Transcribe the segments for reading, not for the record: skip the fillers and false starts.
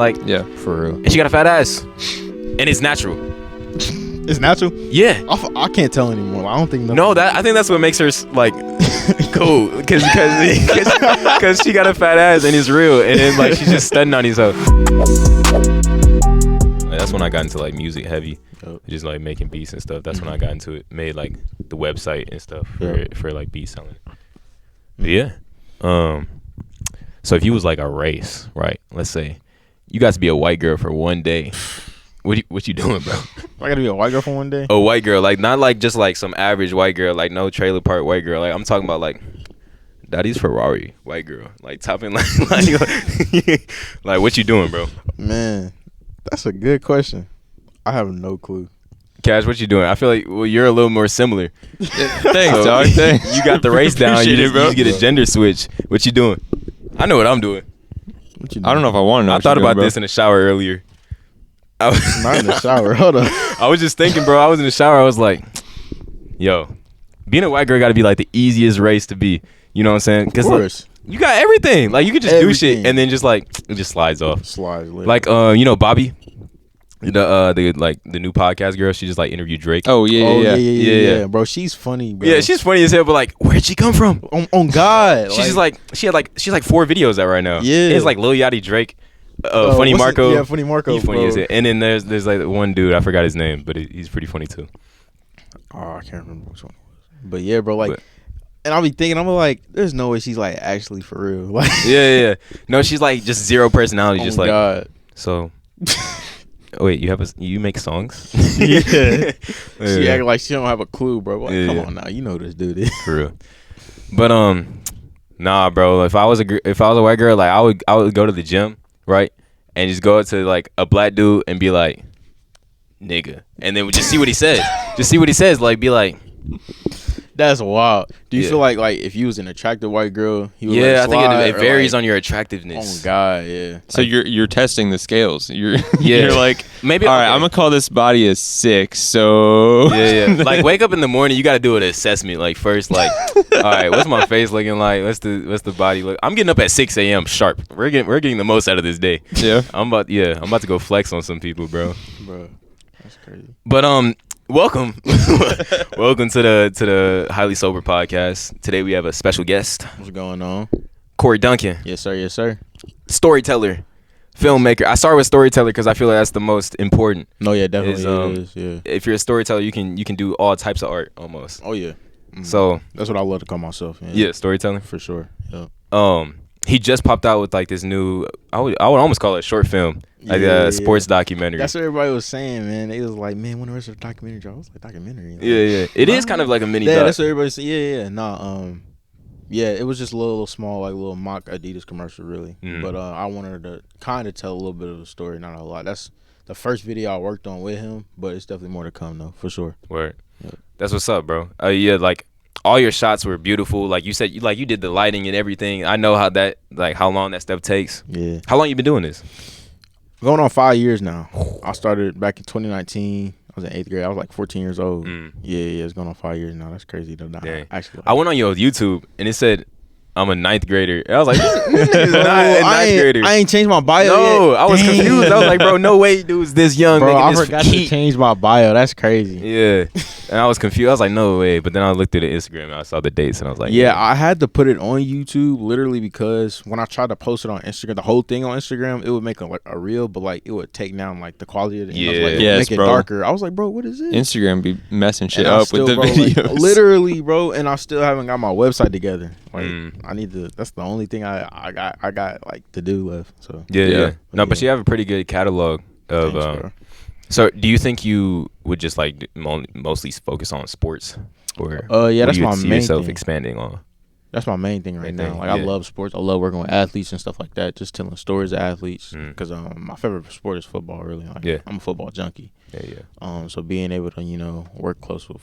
Like, yeah, for real. And she got a fat ass, and it's natural. It's natural. Yeah, I can't tell anymore. I don't think. No, I think that's what makes her like cool, because she got a fat ass and it's real, and then like she's just stunning on herself. That's when I got into like music heavy, just like making beats and stuff. That's when I got into it. Made like the website and stuff for like beat selling. But yeah. So if you was like a race, right? Let's say you got to be a white girl for one day. What you doing, bro? I gotta be a white girl for one day. A white girl, like not like just like some average white girl, like no trailer park white girl. Like I'm talking about like Daddy's Ferrari white girl, like topping like like what you doing, bro? Man, that's a good question. I have no clue. Cash, what you doing? I feel like you're a little more similar. Thanks, dog. Thanks. You got the race down. You just get a gender switch. What you doing? I know what I'm doing. What you doing? I don't know if I want to know. I thought about this in the shower earlier. Not in the shower. Hold on. I was just thinking, bro. I was in the shower. I was like, yo, being a white girl got to be like the easiest race to be. You know what I'm saying? Of course. Like, you got everything. Like you could just do shit and then just like it just slides off. Slides. Later. Like you know Bobby, the new podcast girl. She just like interviewed Drake. Oh yeah. Bro, she's funny, bro. Yeah, she's funny as hell. But like, where'd she come from? On God. She's she's like 4 videos out right now. Yeah. It's like Lil Yachty, Drake. Funny Marco. Yeah, Funny Marco. He's funny as it. And then there's like one dude, I forgot his name, but he's pretty funny too. Oh, I can't remember which one it was. But yeah, bro, like, and I'll be thinking, I'm like, there's no way she's like actually for real. Like, yeah. No, she's like just zero personality. Just like, God. So, wait, you make songs? Yeah. She act like she don't have a clue, bro. Like, come on now, you know this dude is. For real. But nah, bro. If I was a white girl, like I would go to the gym, right, and just go up to like a black dude and be like, nigga, and then just see what he says. Just see what he says. Like, be like, that's wild. Do you feel like if you was an attractive white girl, he would I think it varies on your attractiveness. Oh God, yeah. So you're testing the scales. You're like, maybe. All right, I'm gonna call this body a 6. So yeah. Like wake up in the morning, you got to do an assessment. Like first, like, all right, what's my face looking like? What's the body look? I'm getting up at 6 a.m. sharp. We're getting the most out of this day. Yeah. I'm about to go flex on some people, bro. Bro, that's crazy. But welcome to the Highly Sober Podcast. Today we have a special guest. What's going on? Corey Duncan. Yes, sir. Storyteller, filmmaker. I start with storyteller because I feel like that's the most important. No, yeah, definitely it is. Yeah. If you're a storyteller, you can do all types of art almost. Oh yeah. So that's what I love to call myself. Yeah, storytelling for sure. Yeah. He just popped out with like this new. I would almost call it a short film, like a sports documentary. That's what everybody was saying, man. They was like, man, when the rest of the documentary drop? I was like, documentary. Like, yeah. It is kind of like a mini. Yeah, that's what everybody said. Yeah. Nah. Yeah, it was just a little small, like little mock Adidas commercial, really. But I wanted to kind of tell a little bit of the story, not a lot. That's the first video I worked on with him, but it's definitely more to come though, for sure. Word. Yeah. That's what's up, bro. Yeah, like. All your shots were beautiful. Like you said, you did the lighting and everything. I know how long that stuff takes. Yeah. How long you been doing this? Going on 5 years now. I started back in 2019. I was in 8th grade. I was like 14 years old. Yeah. It's going on 5 years now. That's crazy though. Nah, actually, I went on your YouTube and it said I'm a 9th grader. I was like, this nigga's not a 9th grader. I ain't changed my bio No, yet. I was confused. I was like, bro, no way dude's this young. Bro, I forgot to change my bio. That's crazy. Yeah. And I was confused. I was like, no way. But then I looked at the Instagram and I saw the dates and I was like, yeah, I had to put it on YouTube literally because when I tried to post it on Instagram, the whole thing on Instagram, it would make a reel, but like it would take down like the quality of the image, make it darker. I was like, bro, what is this? Instagram be messing shit up with the videos. Like, literally, bro, and I still haven't got my website together. Like I need to. That's the only thing I got like to do left. So yeah. No, but you have a pretty good catalog of. Thanks, so do you think you would just like mostly focus on sports, or that's you my see main yourself thing. expanding on? That's my main thing right now. Like I love sports. I love working with athletes and stuff like that. Just telling stories of athletes because my favorite sport is football. Really, like, I'm a football junkie. Yeah. So being able to work close with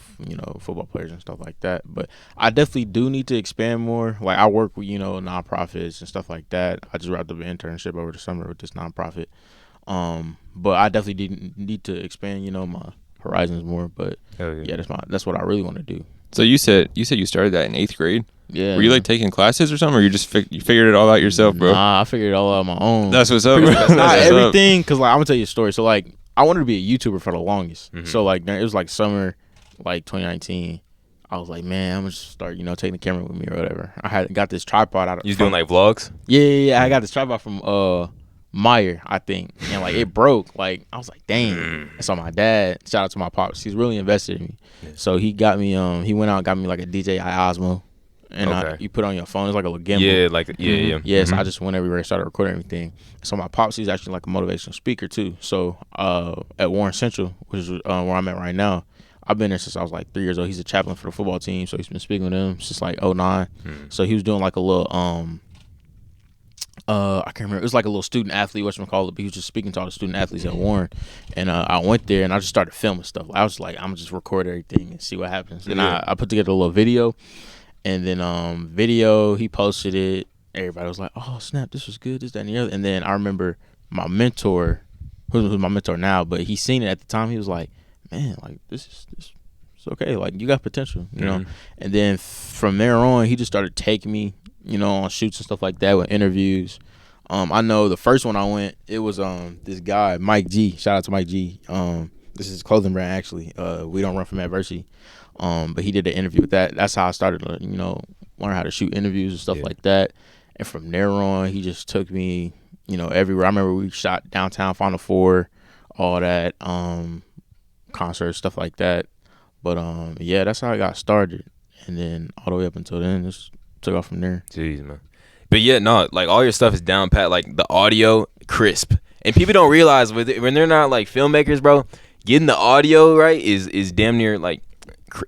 football players and stuff like that. But I definitely do need to expand more. Like I work with nonprofits and stuff like that. I just wrapped up an internship over the summer with this nonprofit. But I definitely need to expand my horizons more. But that's what I really want to do. So you said you started that in 8th grade. Yeah. Were you like taking classes or something, or you just you figured it all out yourself, bro? Nah, I figured it all out on my own. That's what's up, bro. Not everything, because like I'm gonna tell you a story. So like I wanted to be a YouTuber for the longest. So like it was like summer, like 2019. I was like, man, I'm gonna just start, taking the camera with me or whatever. I had got this tripod out of. You doing like vlogs? Yeah. I got this tripod from Meyer, I think, and like it broke. Like I was like, dang. So my dad, shout out to my pops, he's really invested in me. Yeah. So he got me. He went out and got me like a DJI Osmo. And you put it on your phone. It's like a little gimbal. Yeah. Yeah, so I just went everywhere and started recording everything. So my pops, he's actually like a motivational speaker too. So at Warren Central, which is where I'm at right now, I've been there since I was like 3 years old. He's a chaplain for the football team, so he's been speaking with them since like 2009. So he was doing like a little I can't remember. It was like a little student athlete, whatchamacallit, but he was just speaking to all the student athletes at Warren. And I went there and I just started filming stuff. I was like, I'm just record everything and see what happens. And I put together a little video. And then video, he posted it. Everybody was like, oh, snap, this was good, this, that, and the other. And then I remember my mentor, who's my mentor now, but he seen it at the time. He was like, man, like, this is okay. Like, you got potential, you know? And then from there on, he just started taking me, on shoots and stuff like that with interviews. I know the first one I went, it was this guy, Mike G. Shout out to Mike G. This is his clothing brand, actually. We Don't Run From Adversity. But he did an interview with that. That's how I started to, learn how to shoot interviews and stuff like that. And from there on, he just took me, everywhere. I remember we shot downtown Final Four, all that, concerts, stuff like that. But yeah, that's how I got started. And then all the way up until then, just took off from there. Jeez, man. But yeah, no, like all your stuff is down pat, like the audio crisp. And people don't realize when they're not like filmmakers, bro, getting the audio right is damn near like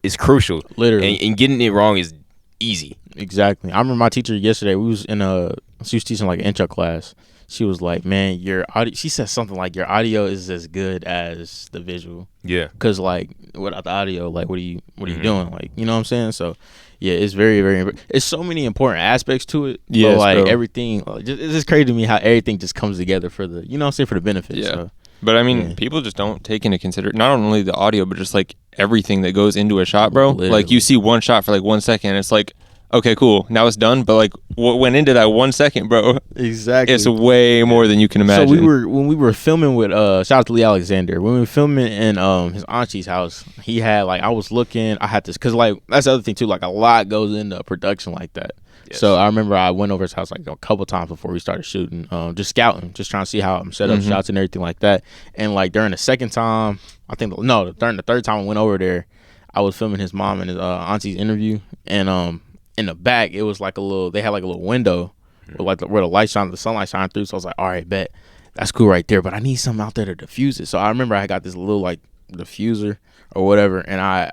is crucial. Literally. And getting it wrong is easy. Exactly. I remember my teacher yesterday, she was teaching like an intro class. She was like, man, your audio, she said something like, your audio is as good as the visual. Yeah. Because like without the audio, like what are you doing? Like, you know what I'm saying? So yeah, it's very, very important. It's so many important aspects to it. Yeah. Like bro. Everything, it's just crazy to me how everything just comes together for the, for the benefits. Yeah. So. But I mean, people just don't take into consideration not only the audio, but just like everything that goes into a shot, bro. Literally. Like you see one shot for like 1 second, it's like, okay, cool, now it's done. But like what went into that 1 second, bro? Exactly, it's way more than you can imagine. So when we were filming with shout out to Lee Alexander, when we were filming in his auntie's house, he had like I had this because like that's the other thing too, like a lot goes into a production like that. Yes. So I remember I went over his house like a couple times before we started shooting, just scouting, just trying to see how I'm set up shots and everything like that. And like during the second time, during the third time I went over there, I was filming his mom and his auntie's interview, and in the back it was like they had like a little window with like where the sunlight shine through. So I was like, all right, bet, that's cool right there, but I need something out there to diffuse it. So I remember I got this little like diffuser or whatever, and I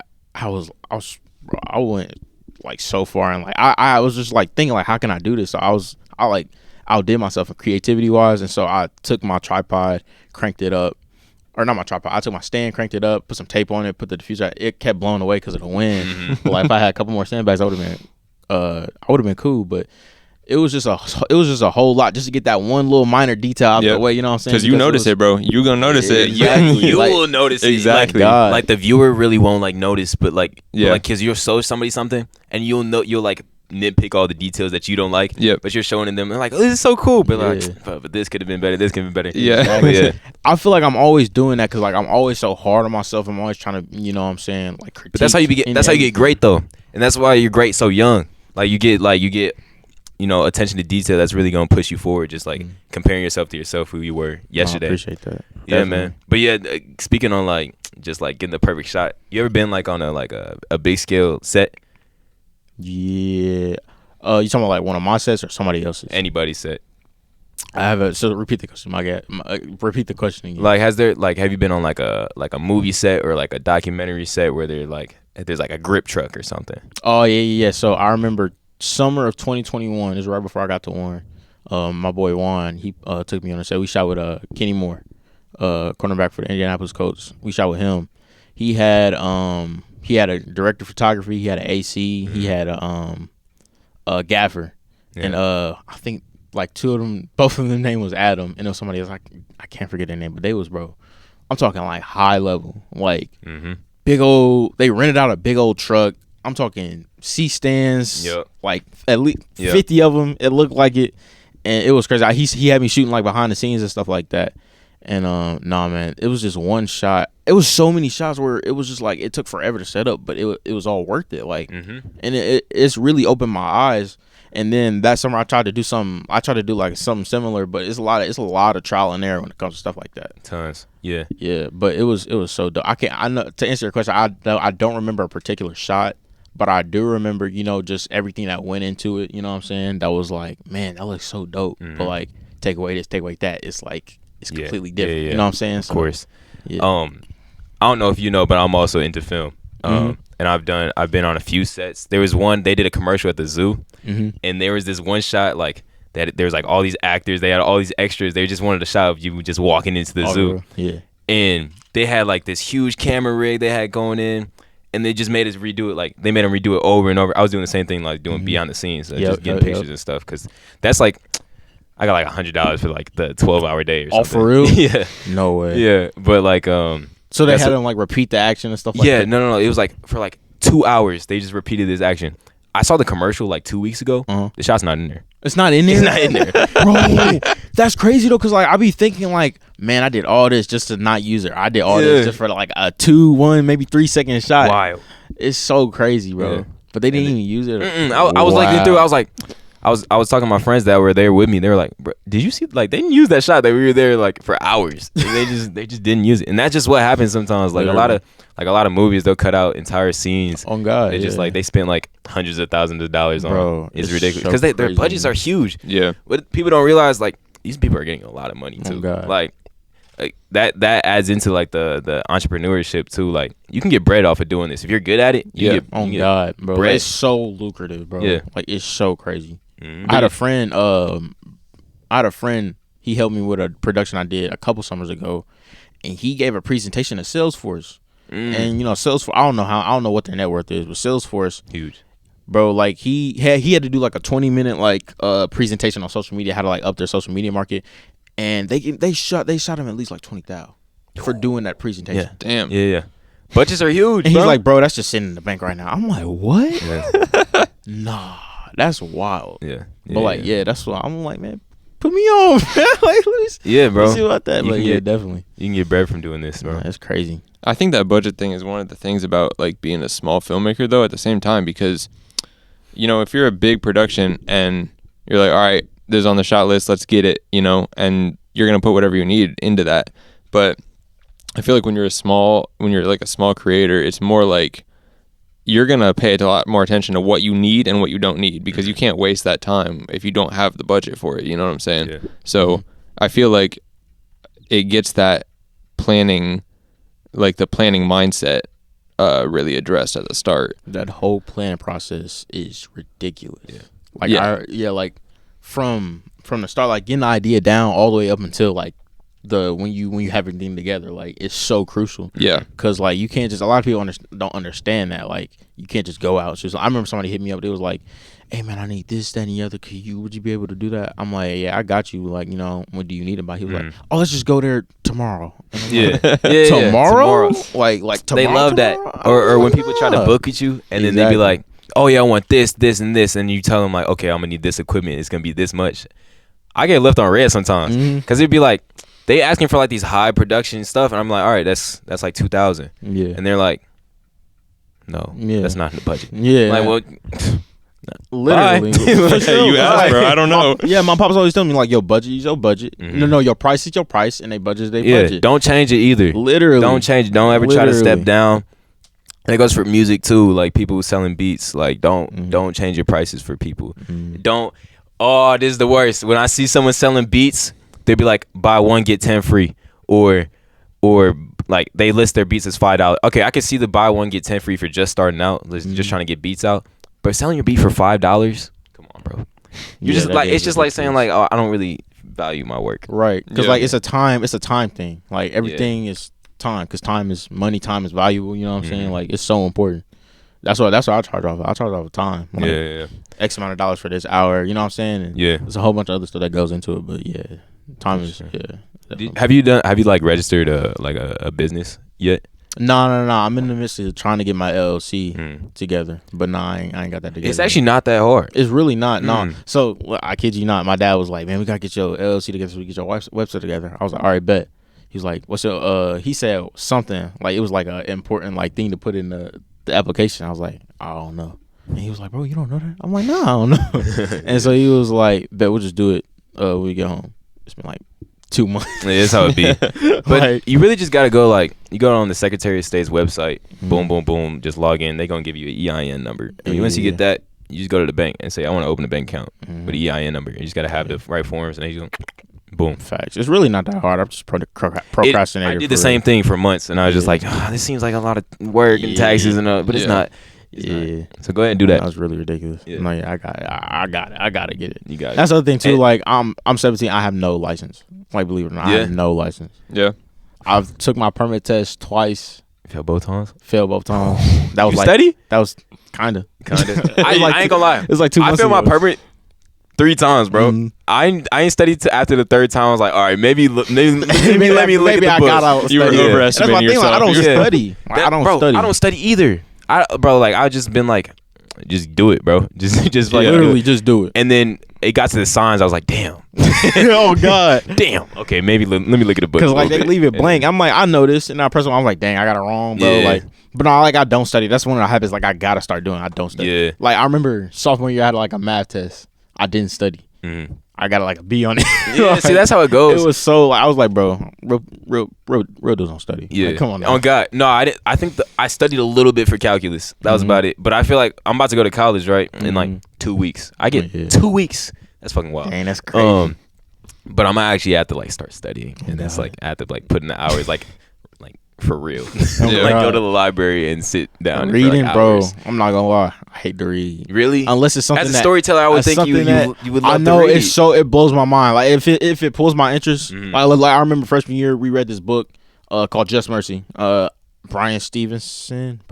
went like so far, and like I was just like thinking like, how can I do this? So I outdid myself in creativity wise, and so I took my tripod, cranked it up, or not my tripod, I took my stand, cranked it up, put some tape on it, put the diffuser. It kept blowing away because of the wind. But like if I had a couple more sandbags, I would have been cool. But it was just a whole lot just to get that one little minor detail out the way. You know what I'm saying? Because you notice it, bro. You're gonna notice it. Exactly. You will notice it. Exactly. Like the viewer really won't like notice, but like because you'll show somebody something and you'll like nitpick all the details that you don't like. Yeah. But you're showing them and like, oh, this is so cool. But like, but this could have been better. This could have been better. Yeah. Exactly. Yeah. I feel like I'm always doing that because like I'm always so hard on myself. I'm always trying to, you know what I'm saying, like critique. But that's how you get. That's how you get great though, and that's why you're great so young. Like you get attention to detail that's really gonna push you forward. Just like comparing yourself to yourself who you were yesterday. I appreciate that. Yeah, definitely. Man. But yeah, speaking on like just like getting the perfect shot. You ever been like on a big scale set? Yeah. You talking about like one of my sets or somebody else's? Anybody's set. I have so repeat the question. Repeat the question again. Like, have you been on like a movie set or like a documentary set where there's like a grip truck or something? Oh yeah. So I remember summer of 2021. This is right before I got to Warren. My boy Juan, he took me on a set. We shot with Kenny Moore, cornerback for the Indianapolis Colts. We shot with him. He had a director of photography. He had an AC. He had a gaffer, and I think like two of them, both of them name was Adam, and there was somebody else I can't forget their name, but they was, bro, I'm talking like high level, like big old. They rented out a big old truck. I'm talking C stands, Yep. like at least 50 of them. It looked like it, and it was crazy. He had me shooting like behind the scenes and stuff like that. And nah, man, it was just one shot. It was so many shots where it was just like it took forever to set up, but it was all worth it. Like, and it's really opened my eyes. And then that summer I tried to do like something similar, but it's a lot of trial and error when it comes to stuff like that. Tons. Yeah. Yeah, but it was so dope. I know, to answer your question, I don't remember a particular shot, but I do remember, just everything that went into it, you know what I'm saying? That was like, man, that looks so dope. But like, take away this, take away that, it's like it's completely different. You know what I'm saying? Of course. Yeah. I don't know if you know, but I'm also into film. And I've been on a few sets. There was one, they did a commercial at the zoo, and there was this one shot like that. There was like all these actors, they had all these extras. They just wanted a shot of you just walking into the zoo. Yeah. And they had like this huge camera rig they had going in, and they just made us redo it. Like they made them redo it over and over. I was doing the same thing, like doing behind the scenes, just getting pictures and stuff. Cause that's like, I got like $100 for like the 12-hour day or something. Oh, for real? Yeah. No way. Yeah, but like so they had them like repeat the action and stuff like that? Yeah, no. It was like for like 2 hours they just repeated this action. I saw the commercial like 2 weeks ago. The shot's not in there. It's not in there? It's not in there. Bro, that's crazy though, because like I be thinking like, man, I did all this just to not use it. I did all this just for like a 2, 1, maybe 3 second shot. Wild. It's so crazy, bro. Yeah. But they didn't even use it. I was like through. I was talking to my friends that were there with me. They were like, bro, did you see? Like, they didn't use that shot. That we were there like for hours. They just didn't use it. And that's just what happens sometimes. Like a lot of movies, they'll cut out entire scenes. Oh God, they just like they spend like hundreds of thousands of dollars on. It's ridiculous because their budgets are huge. Yeah, but people don't realize like these people are getting a lot of money too. Oh God. Like that adds into like the entrepreneurship too. Like you can get bread off of doing this if you're good at it. You get bro, bread. It's so lucrative, bro. Yeah, like it's so crazy. I had a friend. He helped me with a production I did a couple summers ago, and he gave a presentation to Salesforce. And Salesforce, I don't know what their net worth is, but Salesforce, huge, bro. Like he had to do like a 20-minute like presentation on social media, how to like up their social media market, and they shot him at least like $20,000 for doing that presentation. Yeah, damn. Yeah. Budgets are huge. And bro. he's like, bro, that's just sitting in the bank right now. I'm like, what? Yeah. Nah. That's wild. Yeah. But like, that's why I'm like, man, put me on. Like, bro. Let's see about that. But definitely. You can get bread from doing this, bro. Yeah, that's crazy. I think that budget thing is one of the things about like being a small filmmaker though at the same time, because if you're a big production and you're like, all right, this is on the shot list, let's get it, and you're gonna put whatever you need into that. But I feel like when you're like a small creator, it's more like you're going to pay a lot more attention to what you need and what you don't need, because you can't waste that time if you don't have the budget for it. You know what I'm saying? Yeah. So I feel like it gets that planning, like the planning mindset really addressed at the start. That whole planning process is ridiculous. Yeah. Like from the start, like getting the idea down all the way up until like when you have everything together, like it's so crucial. Yeah, because like you can't just, a lot of people don't understand that, like you can't just go out. I remember somebody hit me up. They was like, hey man, I need this, that, and the other. Would you be able to do that? I'm like, yeah, I got you. Like, what do you need it by? He was like, oh, let's just go there tomorrow. Yeah. Like, tomorrow? Like tomorrow. They love that. Or when people try to book at you and then they be like, oh yeah, I want this, this, and this, and you tell them like, okay, I'm gonna need this equipment. It's gonna be this much. I get left on red sometimes because it'd be like, they asking for like these high production stuff, and I'm like, all right, that's like $2,000. Yeah. And they're like, no, that's not in the budget. Yeah. Like, well, literally. You asked, bro. I don't know. Yeah, my pop's always telling me like, your budget is your budget. No, your price is your price, and they budget is their budget. Don't change it either. Literally. Don't change it. Don't ever try to step down. And it goes for music too. Like people selling beats, like don't change your prices for people. Don't. Oh, this is the worst. When I see someone selling beats, they'd be like, buy one, get 10 free. Or like they list their beats as $5. Okay, I can see the buy one, get 10 free for just starting out, just trying to get beats out. But selling your beat for $5, come on, bro. You're just like, it's just like saying like, oh, I don't really value my work. Right. Because like it's a time thing. Like everything is time, because time is money, time is valuable. You know what I'm saying? Like it's so important. That's what I charge off. I charge off time. Like, X amount of dollars for this hour. You know what I'm saying? And there's a whole bunch of other stuff that goes into it. But time is Have you like registered a business yet? No. I'm in the midst of trying to get my LLC together, but I ain't got that together. It's actually not that hard. It's really not. No. So I kid you not. My dad was like, "Man, we gotta get your LLC together so we get your website together." I was like, "All right, bet." He was like, "What's your?" He said something like it was like an important like thing to put in the application. I was like, "I don't know." And he was like, "Bro, you don't know that?" I'm like, "No, I don't know." And so he was like, "Bet we'll just do it when we get home." It's been like 2 months. Yeah, that's how it be. But like, you really just gotta go you go on the Secretary of State's website, boom, boom, boom, just log in. They gonna give you an EIN number. And once you get that, you just go to the bank and say, I want to open a bank account with an EIN number. You just gotta have the right forms, and they just go, boom. Facts. It's really not that hard. I'm just procrastinating. I did the same thing for months, and I was just like, this seems like a lot of work and taxes and but it's not. So go ahead and do that. That was really ridiculous. Yeah. No, I got it. I gotta get it. You got it. That's the other thing too. Like I'm 17. I have no license. Like believe it or not, I have no license. Yeah. I've took my permit test twice. Failed both times. That was you like study? That was kinda. I ain't gonna lie. It was like 2 months ago. I failed my permit 3 times, bro. Mm-hmm. I ain't studied till after the 3rd time. I was like, all right, maybe let me look at the book. You were overestimating yourself. I don't study. I don't study. I don't study either. I just been like, just do it, bro. Just like literally just do it. And then it got to the signs. I was like, damn. Oh God. Damn. Okay, maybe let me look at the book. Because like they leave it blank. I'm like, I know this, and I press. I'm like, dang, I got it wrong, bro. Like, but no, like I don't study. That's one of the habits. Like I gotta start doing. I don't study. Yeah. Like I remember sophomore year, I had like a math test. I didn't study. Mm-hmm. I got like a B on it. Yeah, like, see, that's how it goes. It was so. I was like, bro, real dudes don't study. Yeah, like, come on. Now. Oh God, no, I didn't. I think I studied a little bit for calculus. That was about it. But I feel like I'm about to go to college, right? In like 2 weeks. I get 2 weeks. That's fucking wild. Dang, that's crazy. But I'm actually have to like start studying, and that's like I have to like put in the hours, like for real. Like go to the library and sit down. And reading, like bro. I'm not gonna lie. I hate to read. Really? Unless it's something as a storyteller, I would think you would love to read. I know it blows my mind. Like if it pulls my interest, like I remember freshman year we read this book called Just Mercy. Brian Stevenson.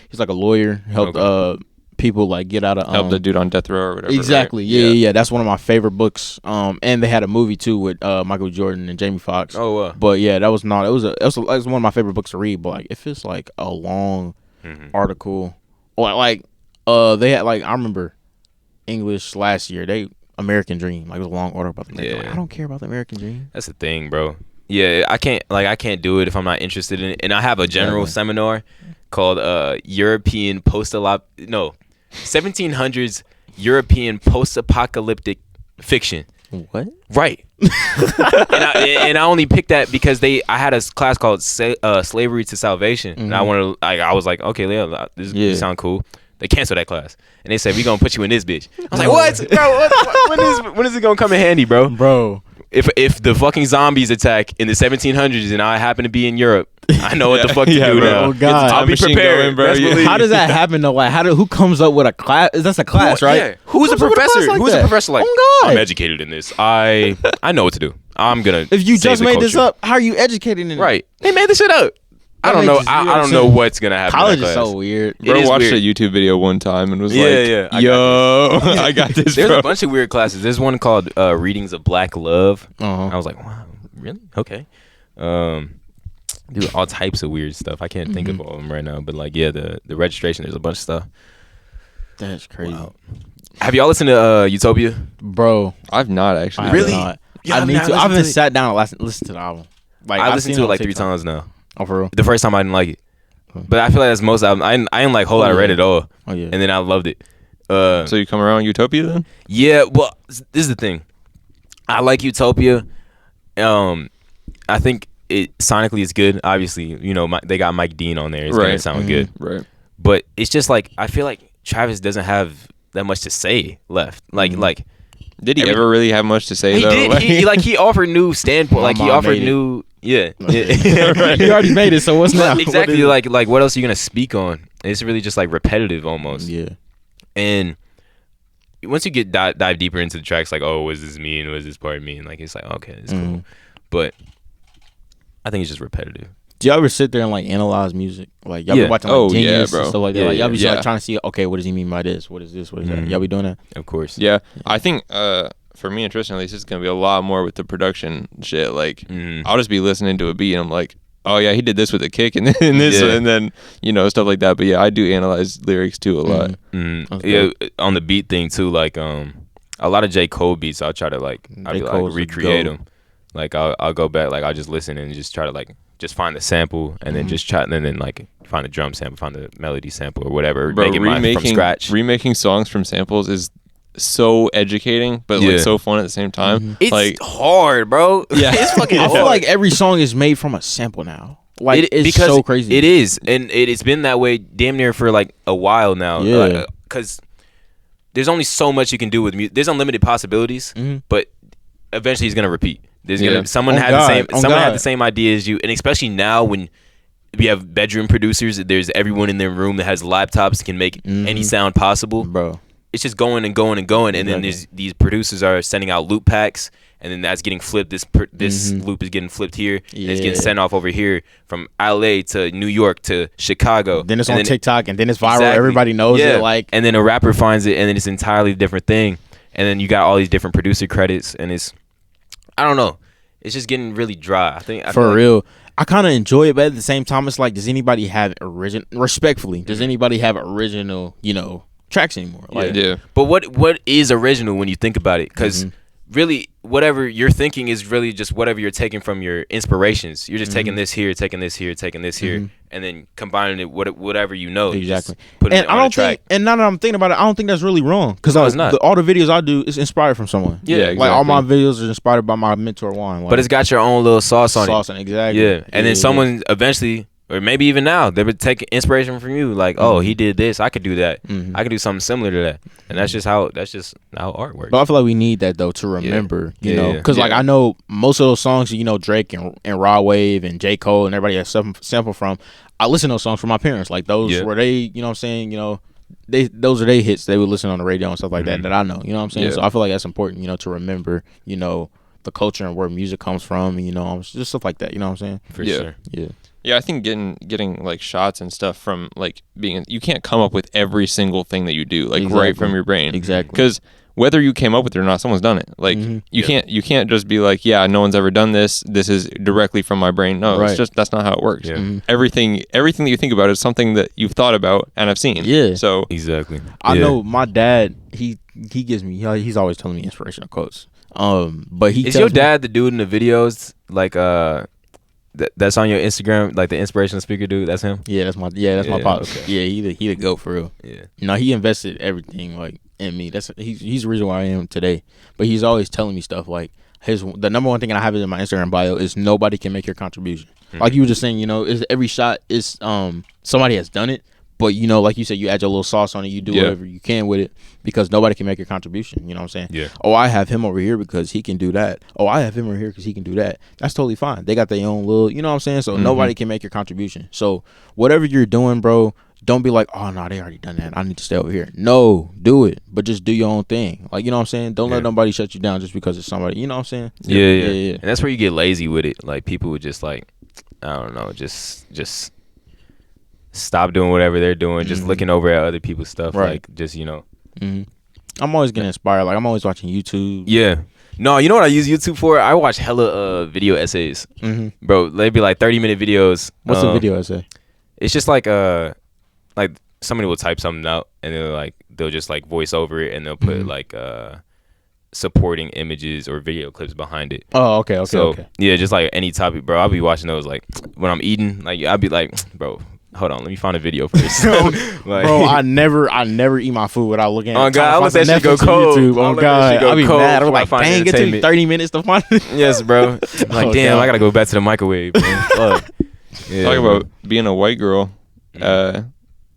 He's like a lawyer. Helped people like get out of help the dude on death row or whatever. Exactly. Right? Yeah. That's one of my favorite books. And they had a movie too with Michael Jordan and Jamie Foxx. Oh. But yeah, that was not. It was one of my favorite books to read. But like if it's like a long article, or like they had like I remember English last year. American Dream. Like it was a long order about the Like, I don't care about the American Dream. That's the thing, bro. Yeah, I can't do it if I'm not interested in it. And I have a general seminar called European 1700s European post-apocalyptic fiction. What? Right. and I only picked that because I had a class called Slavery to Salvation, and I was like, okay, Leo, this sound cool. They canceled that class, and they said we gonna put you in this bitch. I was like, what, bro? When is it gonna come in handy, bro? Bro. If the fucking zombies attack in the 1700s and I happen to be in Europe, I know what the fuck to do now. Oh God, I'll be prepared, bro. How does that happen though? Like, who comes up with a class? That's a class, right? Yeah. Who's a professor? Who's a professor? Like, oh God, I'm educated in this. I know what to do. I'm gonna. If you just made this up, how are you educated in it? Right? They made this shit up. I don't know. I don't know what's gonna happen. College is so weird. Bro watched a YouTube video one time and was like, "Yo, I got this." There's a bunch of weird classes. There's one called Readings of Black Love. I was like, wow, really? Okay. Do all types of weird stuff. I can't think of all of them right now, but like, yeah, the registration. There's a bunch of stuff. That's crazy. Wow. Have y'all listened to Utopia? Bro, I've not actually. Really? I need to. I haven't sat down and listened to the album. Like I listened to it like 3 times now. Oh, for real? The first time I didn't like it, but I feel like that's most albums. I didn't like whole lot of read at all. Oh yeah. And then I loved it. So you come around Utopia then? Yeah. Well, this is the thing. I like Utopia. I think it sonically is good. Obviously, you know, they got Mike Dean on there. It's gonna sound good. Right. But it's just like I feel like Travis doesn't have that much to say left. Like. Did he ever really have much to say? He though? did. He offered new standpoint. Like he offered new. Yeah. Right. He already made it. So what's now? Exactly. Like what else are you gonna speak on? It's really just like repetitive almost. Yeah. And once you get dive deeper into the tracks, like, oh, what does this mean? What does this part mean? Like it's like, okay, it's cool. But I think it's just repetitive. Do y'all ever sit there and like analyze music? Like y'all be watching like Genius and stuff like that. Like y'all be like trying to see, okay, what does he mean by this? What is this? What is that? Y'all be doing that? Of course. Yeah. I think for me and Tristan at least, it's gonna be a lot more with the production shit. Like I'll just be listening to a beat and I'm like, oh yeah, he did this with a kick and then this, and then stuff like that. But yeah, I do analyze lyrics too a lot. Yeah, on the beat thing too. Like a lot of J. Cole beats, I'll try to recreate them. Like I'll go back, like I'll just listen and just try to just find the sample and then just try and then find the drum sample, find the melody sample or whatever. Bro, make it from scratch. Remaking songs from samples is so educating, but so fun at the same time. It's hard, bro. Yeah, it's fucking hard. I feel like every song is made from a sample now. Like it's so crazy. It is, and it's been that way damn near for like a while now. Yeah, because there's only so much you can do with music. There's unlimited possibilities, but eventually he's gonna repeat. There's gonna someone had the same idea as you, and especially now when we have bedroom producers, there's everyone in their room that has laptops can make any sound possible, bro. It's just going and going and going, and then these producers are sending out loop packs, and then that's getting flipped. This loop is getting flipped here, and it's getting sent off over here from LA to New York to Chicago. Then it's on TikTok, and then it's viral. Exactly. Everybody knows it. And then a rapper finds it, and then it's an entirely different thing. And then you got all these different producer credits, and I don't know. It's just getting really dry. For real. I kind of enjoy it, but at the same time, it's like, does anybody have respectfully, does anybody have original, tracks anymore? Like, yeah. But what is original when you think about it? Because really, whatever you're thinking is really just whatever you're taking from your inspirations. You're just taking this here, taking this here, taking this here, and then combining it with whatever you know. Exactly. And it on a track. And now that I'm thinking about it, I don't think that's really wrong. Because all the videos I do is inspired from someone. Yeah, exactly. Like all my videos are inspired by my mentor Juan. But it's got your own little sauce on it. Exactly. Yeah, and then someone eventually. Or maybe even now, they would take inspiration from you. Like, oh, he did this. I could do that. I could do something similar to that. And that's just how art works. But I feel like we need that, though, to remember, you know. Because, I know most of those songs, Drake and Raw Wave and J. Cole and everybody has sample from. I listen to those songs from my parents. Like, those were they, you know what I'm saying, those are their hits. They would listen on the radio and stuff like that I know. You know what I'm saying? Yeah. So I feel like that's important, to remember, the culture and where music comes from, just stuff like that. You know what I'm saying? For sure. Yeah. Yeah, I think getting like shots and stuff from like you can't come up with every single thing that you do right from your brain. Exactly. Because whether you came up with it or not, someone's done it. Like you can't just be like, yeah, no one's ever done this. This is directly from my brain. No, it's just that's not how it works. Yeah. Everything that you think about is something that you've thought about and have seen. Yeah. So exactly. I know my dad. He gives me. He's always telling me inspirational quotes. But is your dad the dude in the videos like that's on your Instagram, like the inspirational speaker dude? That's him. Yeah, that's my pop. Okay. Yeah, he the GOAT for real. Yeah. He invested everything in me. He's the reason why I am today. But he's always telling me stuff like the number one thing I have in my Instagram bio is nobody can make your contribution. Like you were just saying, is every shot is somebody has done it. But, like you said, you add your little sauce on it. You do whatever you can with it because nobody can make your contribution. You know what I'm saying? Yeah. Oh, I have him over here because he can do that. Oh, I have him over here because he can do that. That's totally fine. They got their own little, you know what I'm saying? So nobody can make your contribution. So whatever you're doing, bro, don't be like, oh, no, they already done that. I need to stay over here. No, do it. But just do your own thing. Like, you know what I'm saying? Don't let nobody shut you down just because it's somebody. You know what I'm saying? Yeah. And that's where you get lazy with it. Like, people would just I don't know, just stop doing whatever they're doing, just looking over at other people's stuff, like just I'm always getting inspired. Like I'm always watching YouTube. Yeah. No, you know what I use YouTube for? I watch hella video essays, bro. They'd be like 30-minute videos. What's a video essay? It's just like somebody will type something out and they'll just like voice over it and they'll put like supporting images or video clips behind it. Oh, okay. So yeah, just like any topic, bro. I'll be watching those like when I'm eating. Like I'll be like, bro, hold on, let me find a video first. Bro, I never eat my food without looking at it. Oh God, I let that shit go cold. YouTube. Oh God, I'll be mad. I'm like, dang, it took me 30 minutes to find it. Yes, bro. Like, damn, I gotta go back to the microwave. Fuck. Yeah, talking about being a white girl,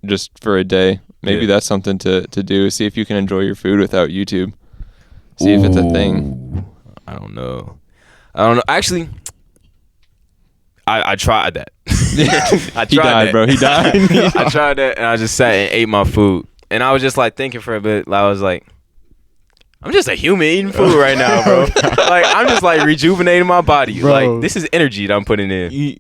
just for a day. Maybe that's something to do. See if you can enjoy your food without YouTube. See if it's a thing. I don't know. Actually, I tried that. He died, bro. He died. I tried that, and I just sat and ate my food. And I was just like thinking for a bit. I was like, I'm just a human eating food right now, bro. Like I'm just like rejuvenating my body. Bro. Like this is energy that I'm putting in.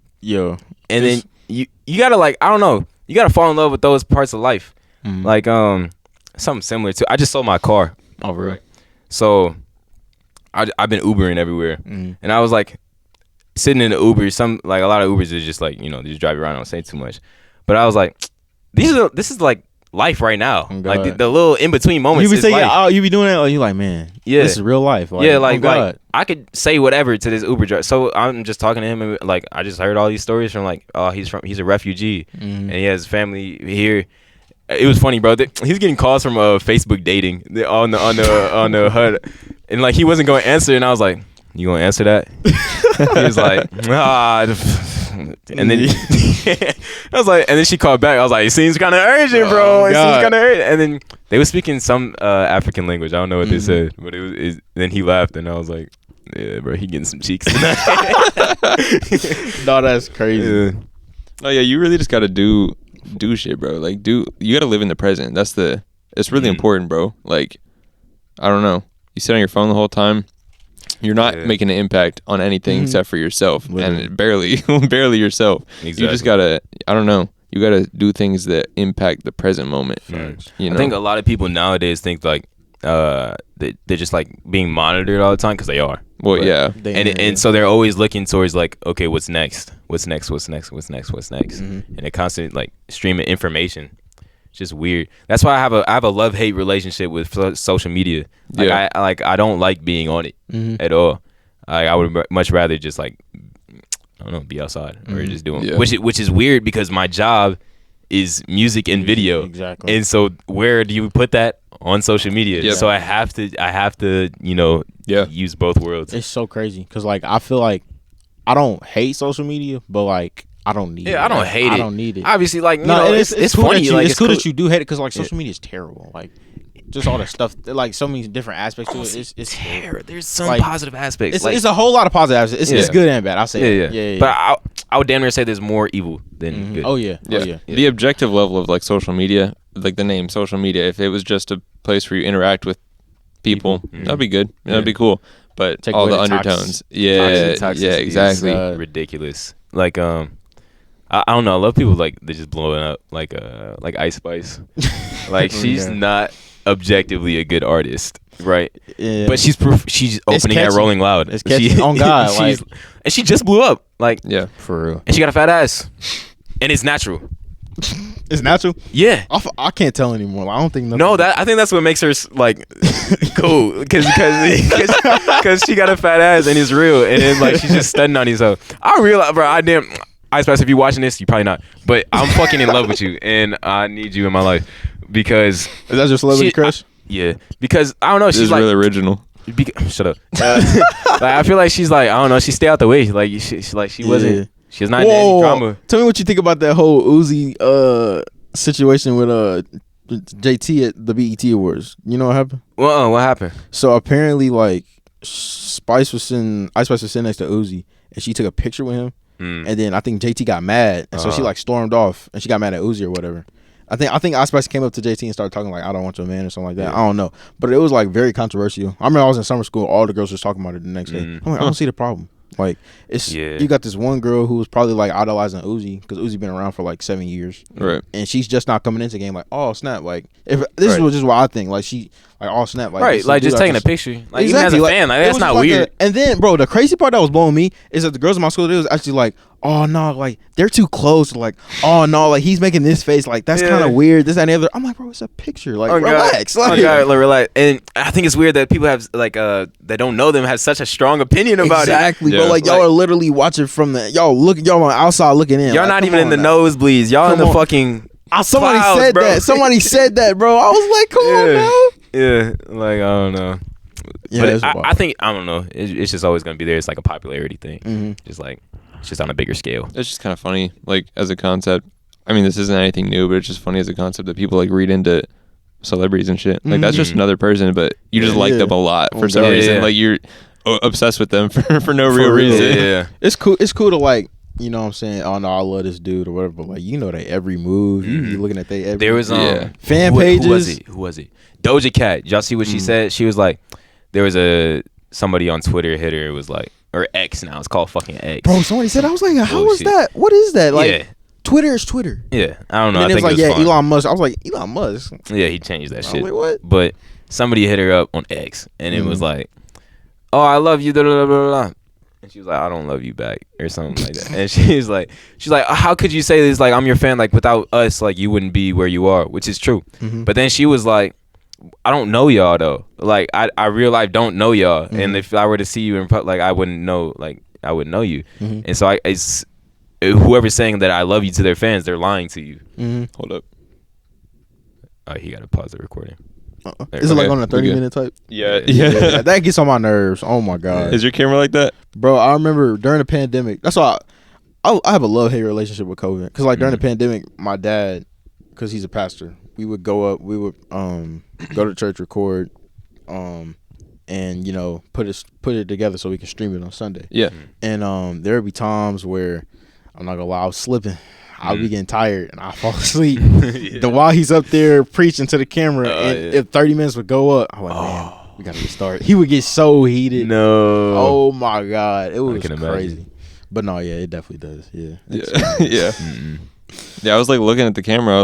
And then you gotta I don't know. You gotta fall in love with those parts of life. Like something similar to. I just sold my car. Oh, really? So I've been Ubering everywhere, and I was like, sitting in the Uber. A lot of Ubers is just like, they just drive you around, don't say too much. But I was like, this is like life right now. Oh, like the little in between moments. You be saying, oh, you be doing that, or you like, man, this is real life. Like, like I could say whatever to this Uber driver. So I'm just talking to him, and like I just heard all these stories from like, oh, he's a refugee, and he has family here. It was funny, bro. He's getting calls from Facebook dating on the HUD, and like he wasn't going to answer, and I was like, you gonna answer that? He was like, and then I was like, and then she called back. I was like, it seems kind of urgent, bro. It seems kind of urgent. And then they were speaking some African language. I don't know what they said, but then he laughed, and I was like, yeah, bro, he getting some cheeks tonight. No, that's crazy. Yeah. Oh yeah, you really just gotta do shit, bro. Like you gotta live in the present. It's really important, bro. Like, I don't know. You sit on your phone the whole time. You're not making an impact on anything except for yourself, and barely yourself. Exactly. You just gotta, I don't know. You gotta do things that impact the present moment. You know? I think a lot of people nowadays think like they're just like being monitored all the time because they are. Well, yeah, and so they're always looking towards like, okay, what's next? What's next? What's next? What's next? What's next? And a constant like stream of information. It's just weird. That's why I have a love-hate relationship with social media. Like I don't like being on it at all. I would much rather just like, I don't know, be outside or just doing which is weird because my job is music and video. Exactly. And so where do you put that? On social media. Yep. So I have to use both worlds. It's so crazy because like I feel like I don't hate social media, but like I don't need it. I don't hate it. I don't need it. Obviously, like, it's cool funny. It's cool that you do hate it because like social media is terrible. Like just all the stuff, like so many different aspects to it. It's terrible. There's some positive aspects. It's a whole lot of positive aspects. It's good and bad. I say yeah. But I would damn near say there's more evil than good. Oh yeah. The objective level of like social media, like the name social media, if it was just a place where you interact with people. That'd be good. That'd be cool. But take all the undertones, exactly, ridiculous. Like I don't know. I love people like they're just blowing up like Ice Spice. Like she's not objectively a good artist, right? Yeah. But she's opening at Rolling Loud. It's catchy. On God, like, and she just blew up. Like for real. And she got a fat ass, and it's natural. It's natural. Yeah, I can't tell anymore. I don't think. I think that's what makes her like cool because she got a fat ass and it's real, and then like she's just studying on herself. I realize, bro. Ice Spice, if you're watching this, you're probably not, but I'm fucking in love with you, and I need you in my life because. Is that your celebrity crush? Yeah, because I don't know. She's like really original. Shut up. Like, I feel like she's like, I don't know. She stay out the way. Like she wasn't. She's not in any drama. Tell me what you think about that whole Uzi situation with JT at the BET Awards. You know what happened? Well, what happened? So apparently, like Ice Spice was sitting next to Uzi, and she took a picture with him. And then I think JT got mad, and so she like stormed off, and she got mad at Uzi or whatever. I think Ice Spice came up to JT and started talking like, "I don't want your man" or something like that. Yeah. I don't know, but it was like very controversial. I remember I was in summer school, all the girls were talking about it the next day. I'm like, I don't see the problem. Like you got this one girl who was probably like idolizing Uzi because Uzi been around for like 7 years, right? And she's just not coming into the game like, oh snap, like if this was just what I think, like she like oh snap, like right, like just taking a picture, like even as a fan, like that's not weird. And then bro, the crazy part that was blowing me is that the girls in my school, they was actually like, oh no, like they're too close, like oh no, like he's making this face, like that's kind of weird, this that, and the other. I'm like, bro, it's a picture, like relax, like relax. And I think it's weird that people have like that don't know them have such a strong opinion about exactly, bro. Like y'all are literally watching from the y'all on outside looking in. Y'all like, not even in the nosebleeds. Y'all in the fucking. Somebody clouds, said bro. that. Somebody said that, bro. I was like, come on, now. Yeah, like I don't know. Yeah, but I think I don't know. It's just always gonna be there. It's like a popularity thing. Just like it's just on a bigger scale. It's just kind of funny, like as a concept. I mean, this isn't anything new, but it's just funny as a concept that people like read into celebrities and shit. Like that's just another person, but you just like them a lot for some reason. Like you're obsessed with them for no real reason. Yeah, it's cool. It's cool to like. You know what I'm saying? Oh no, I love this dude or whatever. But like, you know, they every move. You be looking at they every. There was fan pages. Who was it? Doja Cat. Y'all see what she said? She was like, there was somebody on Twitter hit her. It was like, or X now. It's called fucking X. Bro, somebody said. I was like, how is that? What is that? Like, Twitter is Twitter. Yeah, I don't know. And I it was think like, fun. Elon Musk. I was like, Elon Musk. Yeah, he changed that shit. Like, what? But somebody hit her up on X, and it was like, oh, I love you. Blah, blah, blah, blah. And she was like, I don't love you back or something like that. And she's like, how could you say this? Like, I'm your fan. Like, without us, like, you wouldn't be where you are, which is true. But then she was like, I don't know y'all though. Like, I real life don't know y'all. And if I were to see you in public, like, I wouldn't know. Like, I wouldn't know you. And so it's whoever's saying that I love you to their fans, they're lying to you. Hold up. Oh, he got to pause the recording. Is it like on a 30-minute type? Yeah. That gets on my nerves. Oh my god. Is your camera like that, bro? I remember during the pandemic. That's why I have a love-hate relationship with COVID. Cause like during the pandemic, my dad, cause he's a pastor, we would go to church, record, and you know put it together so we can stream it on Sunday. Yeah. And there would be times where I'm not gonna lie, I was slipping. I'll be getting tired and I fall asleep. While he's up there preaching to the camera, and if 30 minutes would go up, I'm like, man, we gotta get started. He would get so heated. No. Oh my god, it was crazy. Imagine. But no, yeah, it definitely does. Yeah. Yeah. Yeah, I was like looking at the camera. I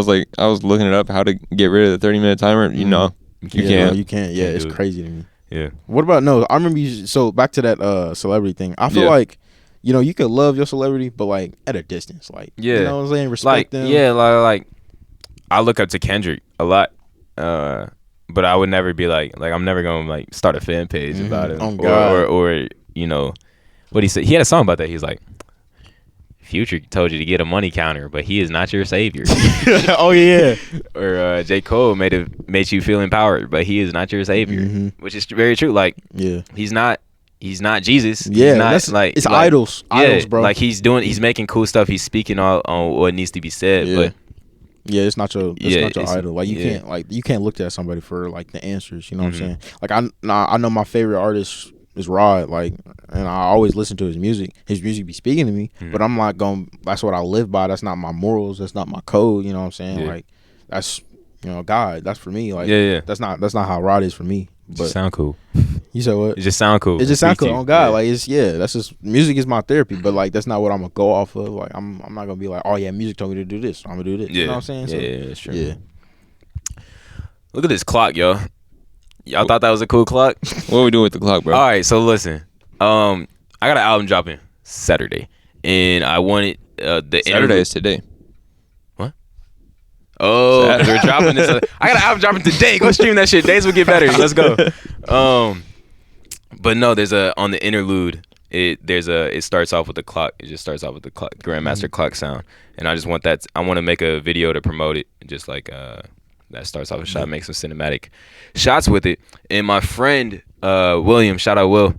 was looking it up how to get rid of the 30-minute timer. You know, you can't. No, you can't. Yeah, it's crazy to me. Yeah. What about I remember you. So back to that celebrity thing. I feel like, you know, you could love your celebrity, but like at a distance, like you know what I'm saying, respect them. Yeah, like I look up to Kendrick a lot, but I would never be like I'm never gonna like start a fan page about him. Oh God. Or you know what he said. He had a song about that. He's like, Future told you to get a money counter, but he is not your savior. Oh yeah. Or J. Cole made you feel empowered, but he is not your savior, which is very true. Like he's not Jesus. Yeah, he's not, that's like it's like, idols, bro. Like he's making cool stuff. He's speaking on what needs to be said, but it's not your idol. Like you can't look at somebody for like the answers. You know what I'm saying? Like I know my favorite artist is Rod. Like, and I always listen to his music. His music be speaking to me, but I'm not going. That's what I live by. That's not my morals. That's not my code. You know what I'm saying? Like that's God. That's for me. Like that's not how Rod is for me. But sound cool. You said what? It just sound cool. It just sound cool. On God, like it's that's just music is my therapy. But like that's not what I'm gonna go off of. Like I'm not gonna be like, oh yeah, music told me to do this, so I'm gonna do this. You know what I'm saying? Yeah, that's true. Yeah. Look at this clock, yo. Y'all thought that was a cool clock? What are we doing with the clock, bro? All right, so listen. I got an album dropping Saturday, and I wanted the Saturday is today. Oh, we're dropping this. I got an album dropping today. Go stream that shit. Days will get better. Let's go. But no, there's on the interlude. It starts off with the clock. It just starts off with the clock, Grandmaster clock sound, and I just want that. I want to make a video to promote it. Just like that starts off a shot, make some cinematic shots with it. And my friend William, shout out Will.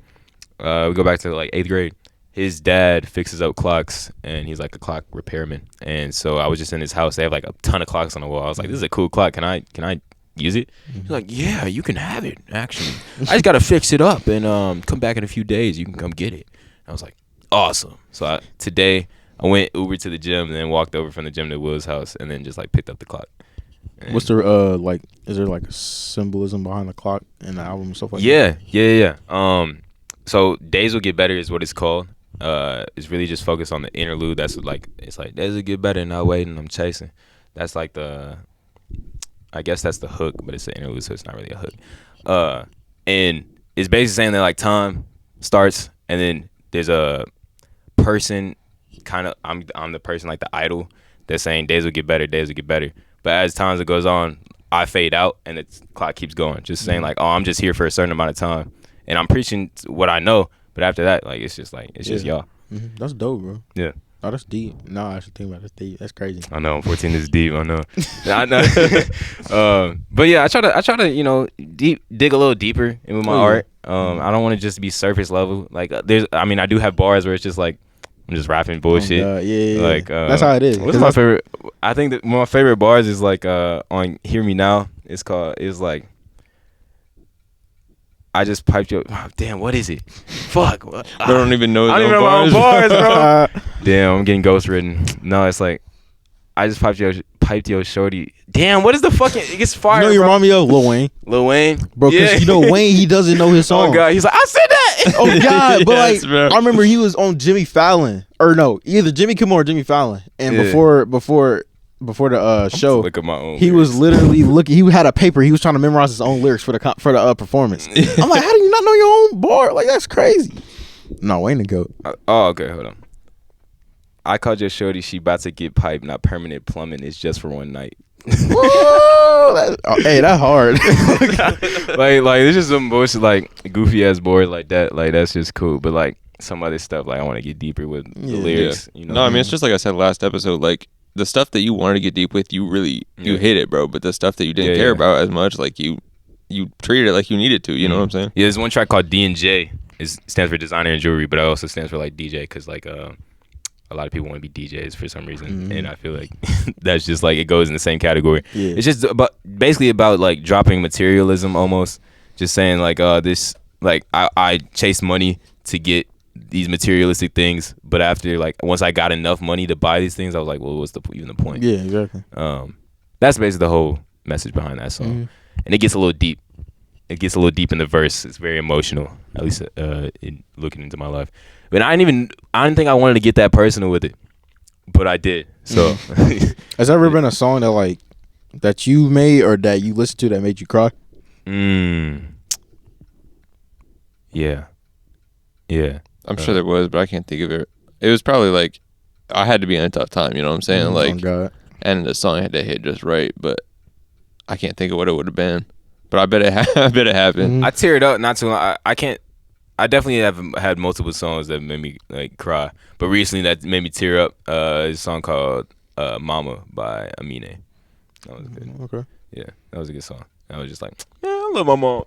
We go back to like 8th grade. His dad fixes up clocks, and he's like a clock repairman. And so I was just in his house. They have like a ton of clocks on the wall. I was like, this is a cool clock. Can I use it? He's like, yeah, you can have it, actually. I just got to fix it up and come back in a few days. You can come get it. I was like, awesome. So today I went Uber to the gym and then walked over from the gym to Will's house and then just like picked up the clock. And what's the like, is there like a symbolism behind the clock and the album and stuff like that? Yeah. So Days Will Get Better is what it's called. It's really just focused on the interlude. That's like, it's like days will get better, not waiting, I'm chasing. That's like I guess that's the hook, but it's an interlude, so it's not really a hook. And it's basically saying that like time starts, and then there's a person, kind of, I'm the person, like the idol, that's saying days will get better, days will get better. But as time goes on, I fade out, and the clock keeps going, just saying like, oh, I'm just here for a certain amount of time, and I'm preaching what I know. But after that, like, it's just y'all. Mm-hmm. That's dope, bro. Yeah. Oh, that's deep. No, I should think about it. That's deep. That's crazy. I know. 14 is deep. I know. I know. But yeah, I try to dig a little deeper into my art. I don't want to just be surface level. Like I do have bars where it's just like I'm just rapping bullshit. Yeah. Like that's how it is. What's my favorite? I think that one of my favorite bars is like on Hear Me Now. It's like, I just piped you. Oh, damn, what is it? Fuck. I don't even know. I don't even know my own bars, bro. Damn, I'm getting ghost written. No, it's like I just piped yo shorty. Damn, what is the fucking? It gets fired. You know, you remind me of Lil Wayne. Lil Wayne, bro. Because you know Wayne, he doesn't know his song. Oh God, he's like, I said that. Oh God, but yes, like bro. I remember he was on Jimmy Fallon, or no, either Jimmy Kimmel or Jimmy Fallon, and before the show, look at my own he lyrics. was literally looking. He had a paper. He was trying to memorize his own lyrics for the performance. I'm like, how do you not know your own bar? Like that's crazy. No, Wayne the GOAT. Oh, okay, hold on. I called your shorty. She about to get piped. Not permanent plumbing. It's just for one night. Whoa, hey, that's hard. like it's just some bullshit, like goofy ass board like that. Like that's just cool. But like some other stuff, like I want to get deeper with the lyrics. Yeah. You know? No, I mean it's just like I said last episode. Like the stuff that you wanted to get deep with, you really you hit it, bro. But the stuff that you didn't care about as much, like you treated it like you needed to. You know what I'm saying? Yeah, there's one track called D&J. It stands for designer and jewelry, but it also stands for like DJ because like a lot of people want to be DJs for some reason, and I feel like that's just like it goes in the same category. Yeah. It's just basically about like dropping materialism almost, just saying like this like I chase money to get these materialistic things, but after like once I got enough money to buy these things, I was like, well, what's even the point? Yeah, exactly. That's basically the whole message behind that song, and it gets a little deep. It gets a little deep in the verse. It's very emotional, at least in looking into my life. But I didn't think I wanted to get that personal with it, but I did. So, has there ever been a song that like that you made or that you listened to that made you cry? Yeah. I'm sure there was, but I can't think of it. It was probably like I had to be in a tough time. You know what I'm saying? Like, and the song had to hit just right, but I can't think of what it would have been. But I bet it happened. I teared up not too long. I definitely have had multiple songs that made me like cry, but recently that made me tear up. A song called "Mama" by Amine. That was good. Okay. Yeah, that was a good song. I was just like, yeah, I love my mom.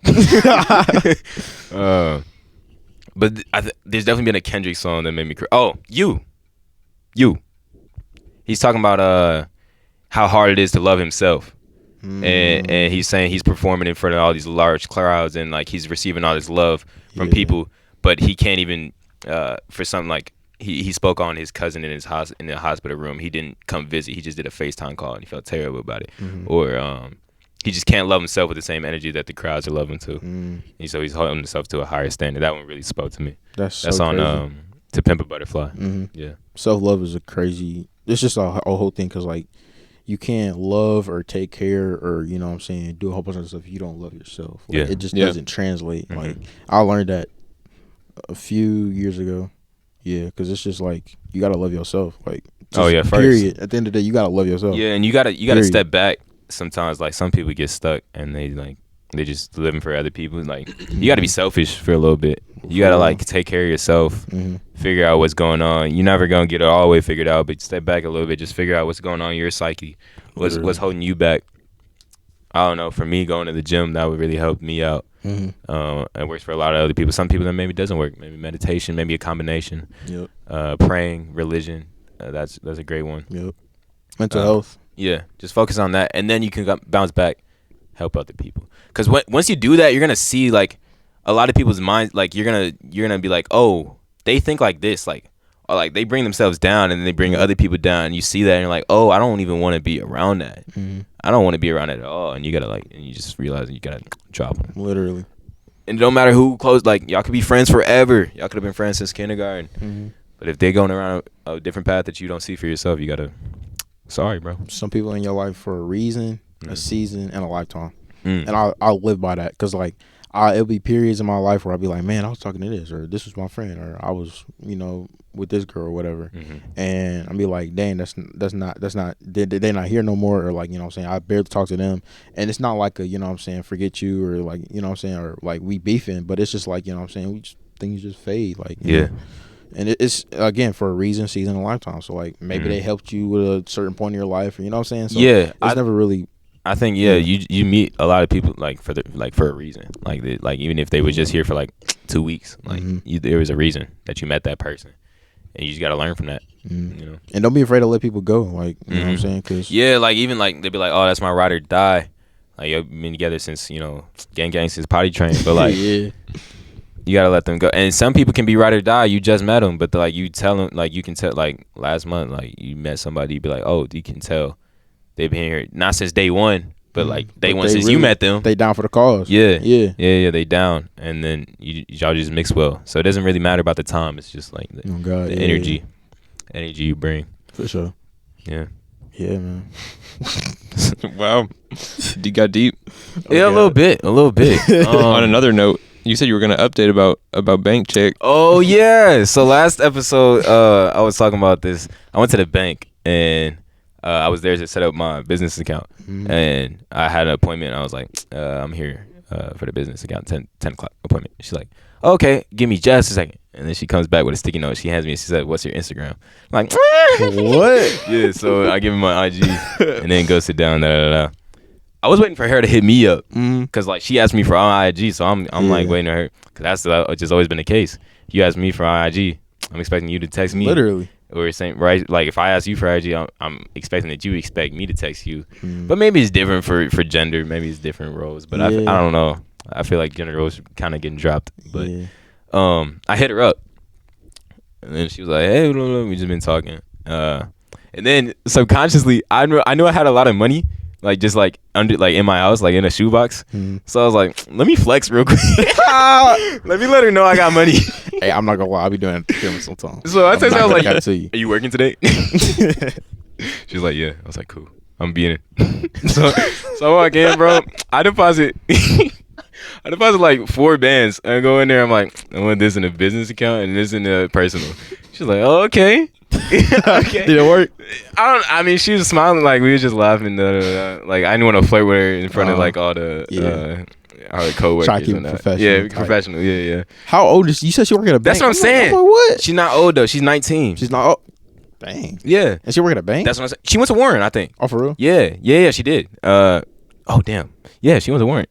But there's definitely been a Kendrick song that made me cry. Oh, you. He's talking about how hard it is to love himself. And he's saying he's performing in front of all these large crowds and like he's receiving all this love from people, but he can't even for something like he spoke on his cousin in in the hospital room. He didn't come visit. He just did a FaceTime call and he felt terrible about it. Or he just can't love himself with the same energy that the crowds are loving to. And so he's holding himself to a higher standard. That one really spoke to me. That's on crazy. To Pimp a Butterfly. Yeah. Self-love is it's just a whole thing because like you can't love or take care or, you know what I'm saying, do a whole bunch of stuff if you don't love yourself. Like, it just doesn't translate. Like, I learned that a few years ago. Yeah, because it's just like, you got to love yourself. Like, first. Period. At the end of the day, you got to love yourself. Yeah, and you gotta step back sometimes. Like, some people get stuck and they just living for other people. Like, you got to be selfish for a little bit. You got to, like, take care of yourself, figure out what's going on. You're never going to get it all the way figured out, but step back a little bit. Just figure out what's going on in your psyche, what's holding you back. I don't know. For me, going to the gym, that would really help me out. It works for a lot of other people. Some people that maybe doesn't work. Maybe meditation, maybe a combination. Praying, religion. That's a great one. Mental health. Yeah, just focus on that, and then you can bounce back, help other people. Because once you do that, you're gonna see like a lot of people's minds. Like you're gonna be like, oh, they think like this, like, or like they bring themselves down, and then they bring other people down. And you see that, and you're like, oh, I don't even want to be around that. I don't want to be around it at all. And you gotta and you just realize you gotta drop them. Literally. And it don't matter who close. Like y'all could be friends forever. Y'all could have been friends since kindergarten. But if they're going around a different path that you don't see for yourself, you gotta. Sorry, bro. Some people in your life for a reason, a season, and a lifetime. And I live by that because like it'll be periods in my life where I'll be like, man, I was talking to this, or this was my friend, or I was, you know, with this girl or whatever, and I'll be like, dang, that's not they're not here no more, or like, you know what I'm saying, I barely talk to them, and it's not like a, you know what I'm saying, forget you, or like, you know what I'm saying, or like we beefing, but it's just like, you know what I'm saying, things just fade, like, you know? And it's again for a reason, season, and lifetime. So like maybe they helped you with a certain point in your life, or, you know what I'm saying. So it's never really. I think you meet a lot of people like for a reason, like even if they were just here for like 2 weeks, like there was a reason that you met that person, and you just got to learn from that, you know. And don't be afraid to let people go, like, you know what I'm saying, cause like even like they'd be like, oh, that's my ride or die, like you've been together since, you know, gang since potty train, but like you gotta let them go. And some people can be ride or die. You just met them, but like you tell them, like you can tell, like last month, like you met somebody, you be like, oh, you can tell they've been here not since day one, but like day one since really, you met them. They down for the cause. Yeah. They down, and then y'all just mix well. So it doesn't really matter about the time. It's just like the energy you bring. For sure. Yeah. Yeah, man. Wow, you got deep. Yeah, a little bit. On another note, You said you were gonna update about bank chick. Oh yeah. So last episode, I was talking about this. I went to the bank and I was there to set up my business account, and I had an appointment. I was like, I'm here for the business account, 10 o'clock appointment. She's like, okay, give me just a second. And then she comes back with a sticky note. She hands me. She said, "What's your Instagram?" I'm like, What? Yeah. So I give her my IG, and then go sit down. I was waiting for her to hit me up because like she asked me for IG, so I'm like waiting for her because that's just always been the case. You ask me for IG, I'm expecting you to text me. Literally. Or saying right, like if I ask you for IG, I'm expecting that you expect me to text you. But maybe it's different for gender. Maybe it's different roles. But I don't know. I feel like gender roles kind of getting dropped. But I hit her up, and then she was like, "Hey, we just been talking." And then subconsciously, I knew I had a lot of money, like just like under like in my house, like in a shoebox. So I was like, "Let me flex real quick. Let me let her know I got money." Hey, I'm not gonna lie. I be doing it at the camera sometimes. So I texted her, I was like, to you. "Are you working today?" She's like, "Yeah." I was like, "Cool. I'm being it." So I walk in, bro. I deposit like 4 bands. I go in there. I'm like, I want this in a business account and this in a personal. She's like, "Oh, okay." Okay. Did it work? I mean, she was smiling, like we were just laughing. Like I didn't want to flirt with her in front of like all the our coworkers. Try to keep it professional. Yeah, professional. Yeah. How old is she? You said she working at a bank. That's what I'm saying. Like, what? She's not old though. She's 19. She's not. Oh, dang. Yeah. And she working at a bank. That's what I'm saying. She went to Warren, I think. Oh, for real? Yeah, she did. Oh damn. Yeah, she went to Warren.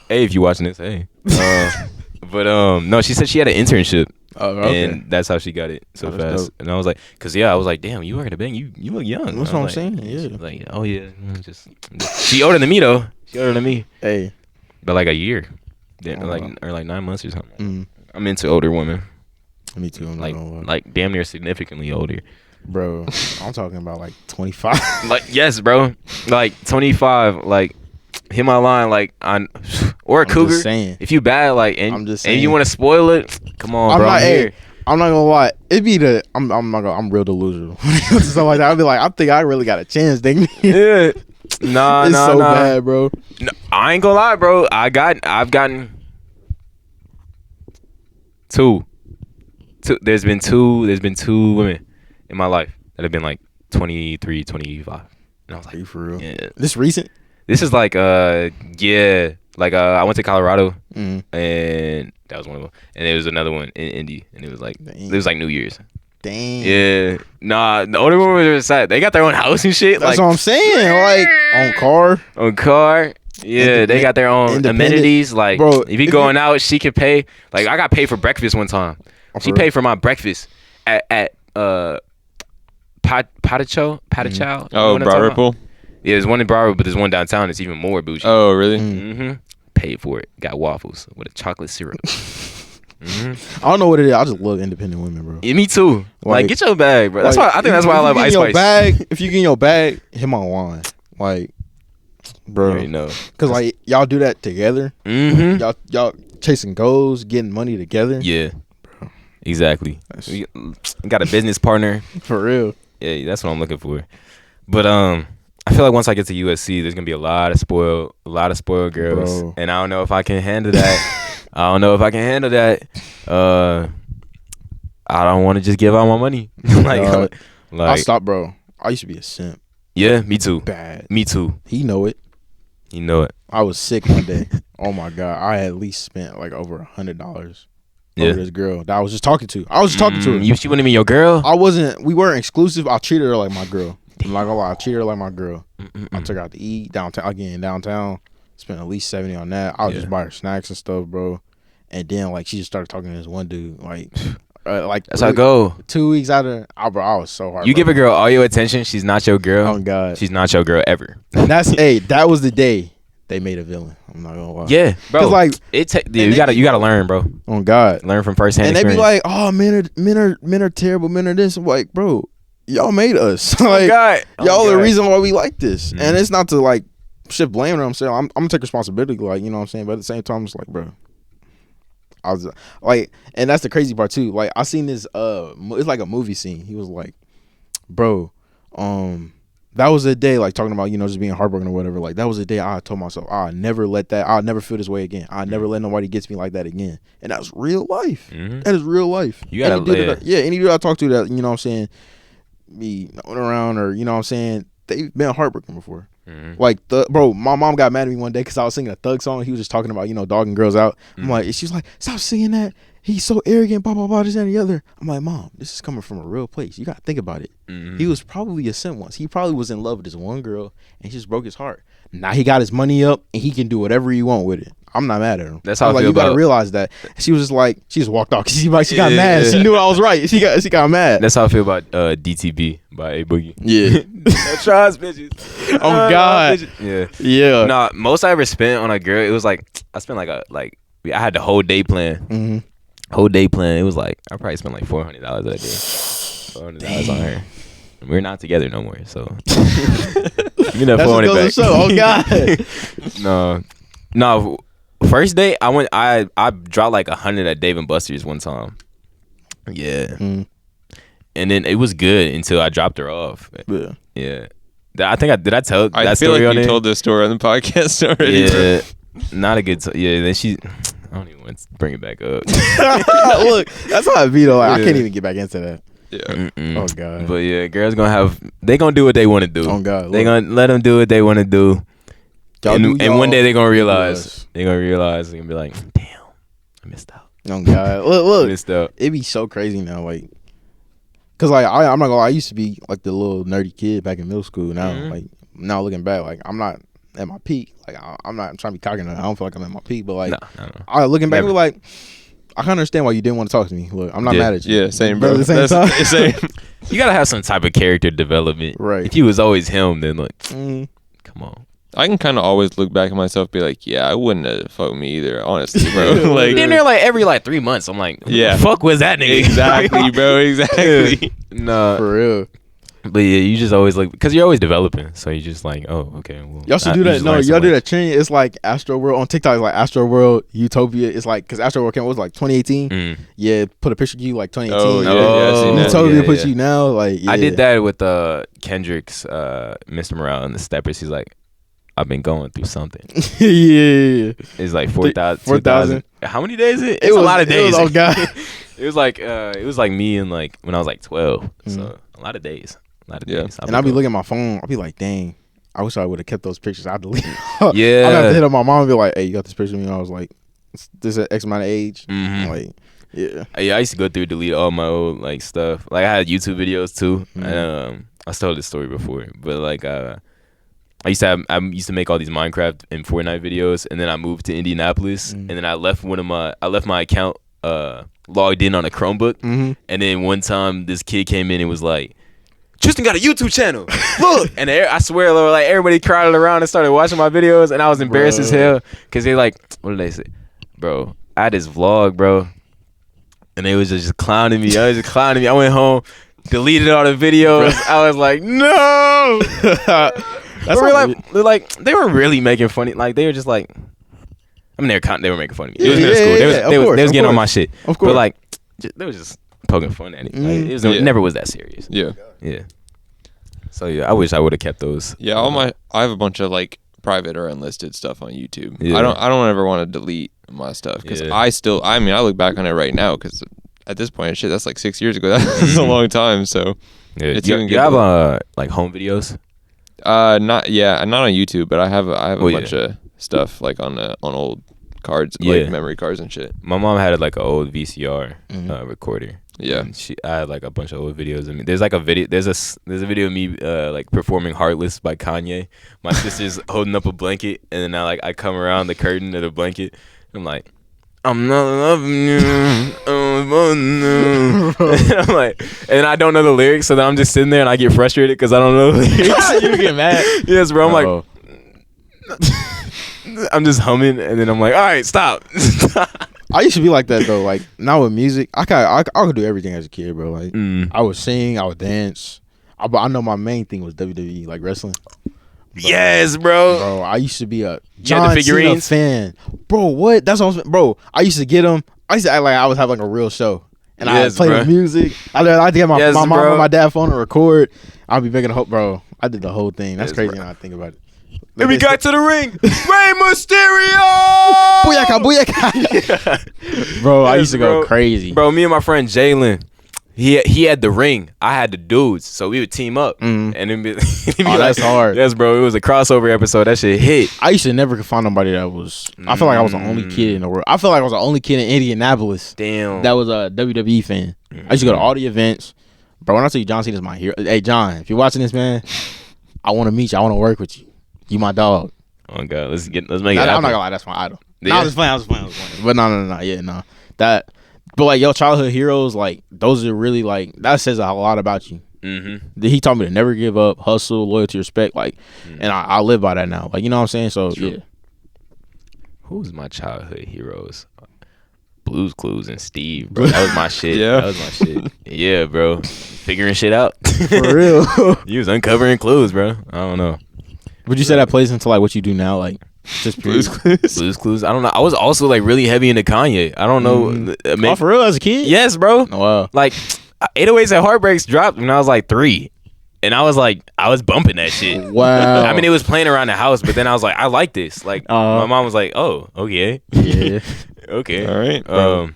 Hey, if you watching this, hey. But no, she said she had an internship. Oh, okay. And that's how she got it so fast. Dope. And I was like, I was like, damn, you work at a bank. You look young. That's what I'm saying. Yeah. She was like, oh yeah, just she older than me though. She older than me. Hey. But like a year, Oh, or like 9 months or something. Mm. I'm into older women. Me too. I'm not gonna lie. Like damn near significantly older. Bro, I'm talking about like 25. Like yes, bro. Like 25. Like hit my line like on or a cougar. Just saying. If you bad like and, I'm just and saying. you want to spoil it, come on, bro. I'm here. Hey, I'm not gonna lie. It'd be I'm real delusional. Stuff like that. I'd be like, I think I really got a chance, dang. Yeah. Nah, it's so bad, bro. No, I ain't gonna lie, bro. I've gotten two. There's been two women in my life that have been like 23, 25. And I was like, Are you for real? Yeah. This recent? This is like yeah. Like I went to Colorado Mm. and that was one of them. And there was another one in Indy and it was like New Year's. Dang. Yeah. Nah, the older women were sad. They got their own house and shit. That's like, what I'm saying. Like on car. Yeah, they got their own amenities. Like, bro, if you going out, she could pay. Like, I got paid for breakfast one time. She paid for my breakfast at Patachow. Oh, Broward Pool. Yeah, there's one in Broward, but there's one downtown. It's even more bougie. Oh, really? Mm-hmm. Paid for it. Got waffles with a chocolate syrup. I don't know what it is. I just love independent women, bro. Yeah, me too. Like, get your bag, bro. That's why I think that's why I love Ice Spice. If you get in your bag, hit my line. Like, bro, you know, because like y'all do that together. Mm-hmm. Y'all chasing goals, getting money together. Yeah, bro. Exactly. We got a business partner for real. Yeah, that's what I'm looking for. But I feel like once I get to USC, there's gonna be a lot of spoiled girls, bro. And I don't know if I can handle that. I don't want to just give out my money. like I stopped, bro. I used to be a simp. Yeah, me too. Bad. Me too. He know it. I was sick one day. Oh my god, I at least spent like over $100 over this girl that I was just talking to. I was just talking to her. She wouldn't be your girl? We weren't exclusive. I treated her like my girl. I'm not gonna lie, I treated her like my girl. I took her out to eat downtown. Spent at least $70 on that. I would just buy her snacks and stuff, bro. And then like she just started talking to this one dude, like that's how I go. 2 weeks out of I was so hard. You give a girl all your attention, she's not your girl. Oh God, she's not your girl ever. And that was the day they made a villain. I'm not gonna lie. Yeah, bro. Like you gotta learn, bro. Oh God, learn from firsthand. And experience. They be like, oh, men are terrible. Men are this. I'm like, bro, y'all made us. Like, y'all are the reason why we like this. And it's not to like shift blame on them. I'm gonna take responsibility. Like, you know what I'm saying. But at the same time, it's like, bro, I was like, and that's the crazy part too. Like, I seen this. It's like a movie scene. He was like, bro, that was a day, like, talking about, you know, just being heartbroken or whatever. Like, that was a day I told myself, I'll never feel this way again. I'll never let nobody get me like that again. And that's real life. That is real life. You gotta any dude I talk to that, you know what I'm saying, me knowing around, or, you know what I'm saying, they've been heartbroken before. Like, my mom got mad at me one day because I was singing a Thug song. He was just talking about, you know, dogging girls out. I'm like, she was like, stop singing that. He's so arrogant, blah, blah, blah, this and the other. I'm like, Mom, this is coming from a real place. You got to think about it. He was probably a simp once. He probably was in love with this one girl, and he just broke his heart. Now he got his money up, and he can do whatever he want with it. I'm not mad at him. That's how I feel. You got to realize that. She was just like, she just walked off. She got mad. She knew I was right. She got mad. That's how I feel about DTB by A Boogie. Yeah. Trust bitches. Oh, God. Yeah. Nah, most I ever spent on a girl, it was like, I spent I had the whole day plan. Whole day plan. It was like, I probably spent like $400 that day. $400 on her. We're not together no more, so give me that $400 back. Oh, God. No. First day, I dropped like 100 at Dave & Buster's one time. Yeah. And then it was good until I dropped her off. Yeah. I think did I tell that story on it? I feel like you told this story on the podcast already. Yeah. Not a good then she, I don't even want to bring it back up. Look, that's how I be though. Like, I can't even get back into that. Yeah. Oh, God. But yeah, girls they gonna do what they want to do. Oh, God. They gonna let them do what they want to do. And one day they're gonna realize. They're gonna be like, damn, I missed out. Oh, God. Look. Missed out. It be so crazy now, like, cause like I'm not gonna lie, I used to be like the little nerdy kid back in middle school. Now, like, now looking back, like, I'm not at my peak. Like, I'm not trying to be cocky. I don't feel like I'm at my peak, but like, no. Looking back, we're like, I can understand why you didn't want to talk to me. Look, I'm not mad at you. Yeah, same, bro. But at the same time, you gotta have some type of character development, right? If you was always him, then like, come on. I can kind of always look back at myself, and be like, yeah, I wouldn't have fucked me either, honestly, bro. Like, then they're like every 3 months. I'm like, yeah, the fuck was that nigga? Exactly, bro. Exactly. Nah, for real. But yeah, you just always look, because you're always developing, so you just like, oh, okay. Well, y'all should do that. No, y'all do that training. It's like Astro World on TikTok. It's like Astro World, Utopia. It's like, because Astro World came, what was it, like 2018. Yeah, put a picture of you like 2018. Oh yeah, Utopia put you now. Like, I did that with Kendrick's Mr. Morale and the Steppers. He's like, I've been going through something. Yeah. It's like 4,000. How many days is it? It's a lot of days. Oh, God. It was like me and like when I was like 12. So a lot of days. Days. And I'll be looking at my phone. I'll be like, dang, I wish I would have kept those pictures. I deleted them. Yeah. I'd have to hit up my mom and be like, hey, you got this picture of me? And I was like, this is X amount of age. Like, yeah. I used to go through and delete all my old like stuff. Like, I had YouTube videos too. And I told this story before, but like I used to make all these Minecraft and Fortnite videos, and then I moved to Indianapolis, and then I left my account logged in on a Chromebook, and then one time this kid came in and was like, Tristan got a YouTube channel. Look, and I swear, like everybody crowded around and started watching my videos, and I was embarrassed as hell because they like, what did they say, bro? I had this vlog, bro, and they was just clowning me. I went home, deleted all the videos. I was like, no. They were really making funny. Like, they were just like, I mean, they were making fun of me. It was middle school. They was getting on my shit. Of course. But like, they was just poking fun at it. Like, it never was that serious. Yeah. So yeah, I wish I would have kept those. Yeah, I have a bunch of like private or unlisted stuff on YouTube. Yeah. I don't ever want to delete my stuff because I look back on it right now because at this point, shit, that's like 6 years ago. That's a long time. So it's you have like home videos. Not on YouTube, but I have a bunch of stuff like on old cards, like memory cards and shit. My mom had like an old VCR recorder. Yeah, I had like a bunch of old videos of me. There's like a video. There's a video of me like performing "Heartless" by Kanye. My sister's holding up a blanket, and then I come around the curtain of the blanket. I'm like, I'm not loving you. And I'm like, and I don't know the lyrics, so then I'm just sitting there and I get frustrated because I don't know the lyrics. You get mad. Yes, bro. I'm like, I'm just humming, and then I'm like, all right, stop. I used to be like that though. Like, now with music, I could do everything as a kid, bro. Like, I would sing, I would dance. I know my main thing was WWE, like wrestling. Yes, bro. Bro, I used to be a John Cena fan. Bro, what? That's what bro. I used to get them. I used to act like I was having like a real show, and I would play the music. I had to get my mom and my dad phone to record. I'd be making a hope, bro. I did the whole thing. That's crazy when I think about it. Then we got to the ring. Rey Mysterio! Booyaka. Bro, I used to go crazy. Bro, me and my friend Jalen, he had the ring. I had the dudes. So we would team up. And then be that's hard. Yes, bro. It was a crossover episode. That shit hit. I used to never find nobody that was. I feel like I was the only kid in the world. I feel like I was the only kid in Indianapolis. Damn. That was a WWE fan. I used to go to all the events. Bro, when I tell you John Cena's my hero. Hey, John, if you're watching this, man, I want to meet you. I want to work with you. You my dog. Oh God, let's make it happen. I'm not gonna lie, that's my idol. Yeah. No, I was playing. But no. Yeah, no. But like your childhood heroes, like those are really like that says a lot about you. He taught me to never give up, hustle, loyalty, respect, like, and I live by that now. Like, you know what I'm saying? So True. yeah. Who's my childhood heroes? Blues Clues and Steve, bro. That was my shit. Yeah. That was my shit. Yeah, bro. Figuring shit out. For real. You was uncovering clues, bro. I don't know. Would you say that plays into like what you do now, like just Blues Clues? Blues Clues. I don't know. I was also like really heavy into Kanye. I don't know. Oh, for real, as a kid? Yes, bro. Oh, wow. Like 808s and Heartbreaks dropped when I was like 3. And I was bumping that shit. Wow. I mean, it was playing around the house, but then I was like, I like this. Like, my mom was like, oh, okay. Yeah. Okay. All right.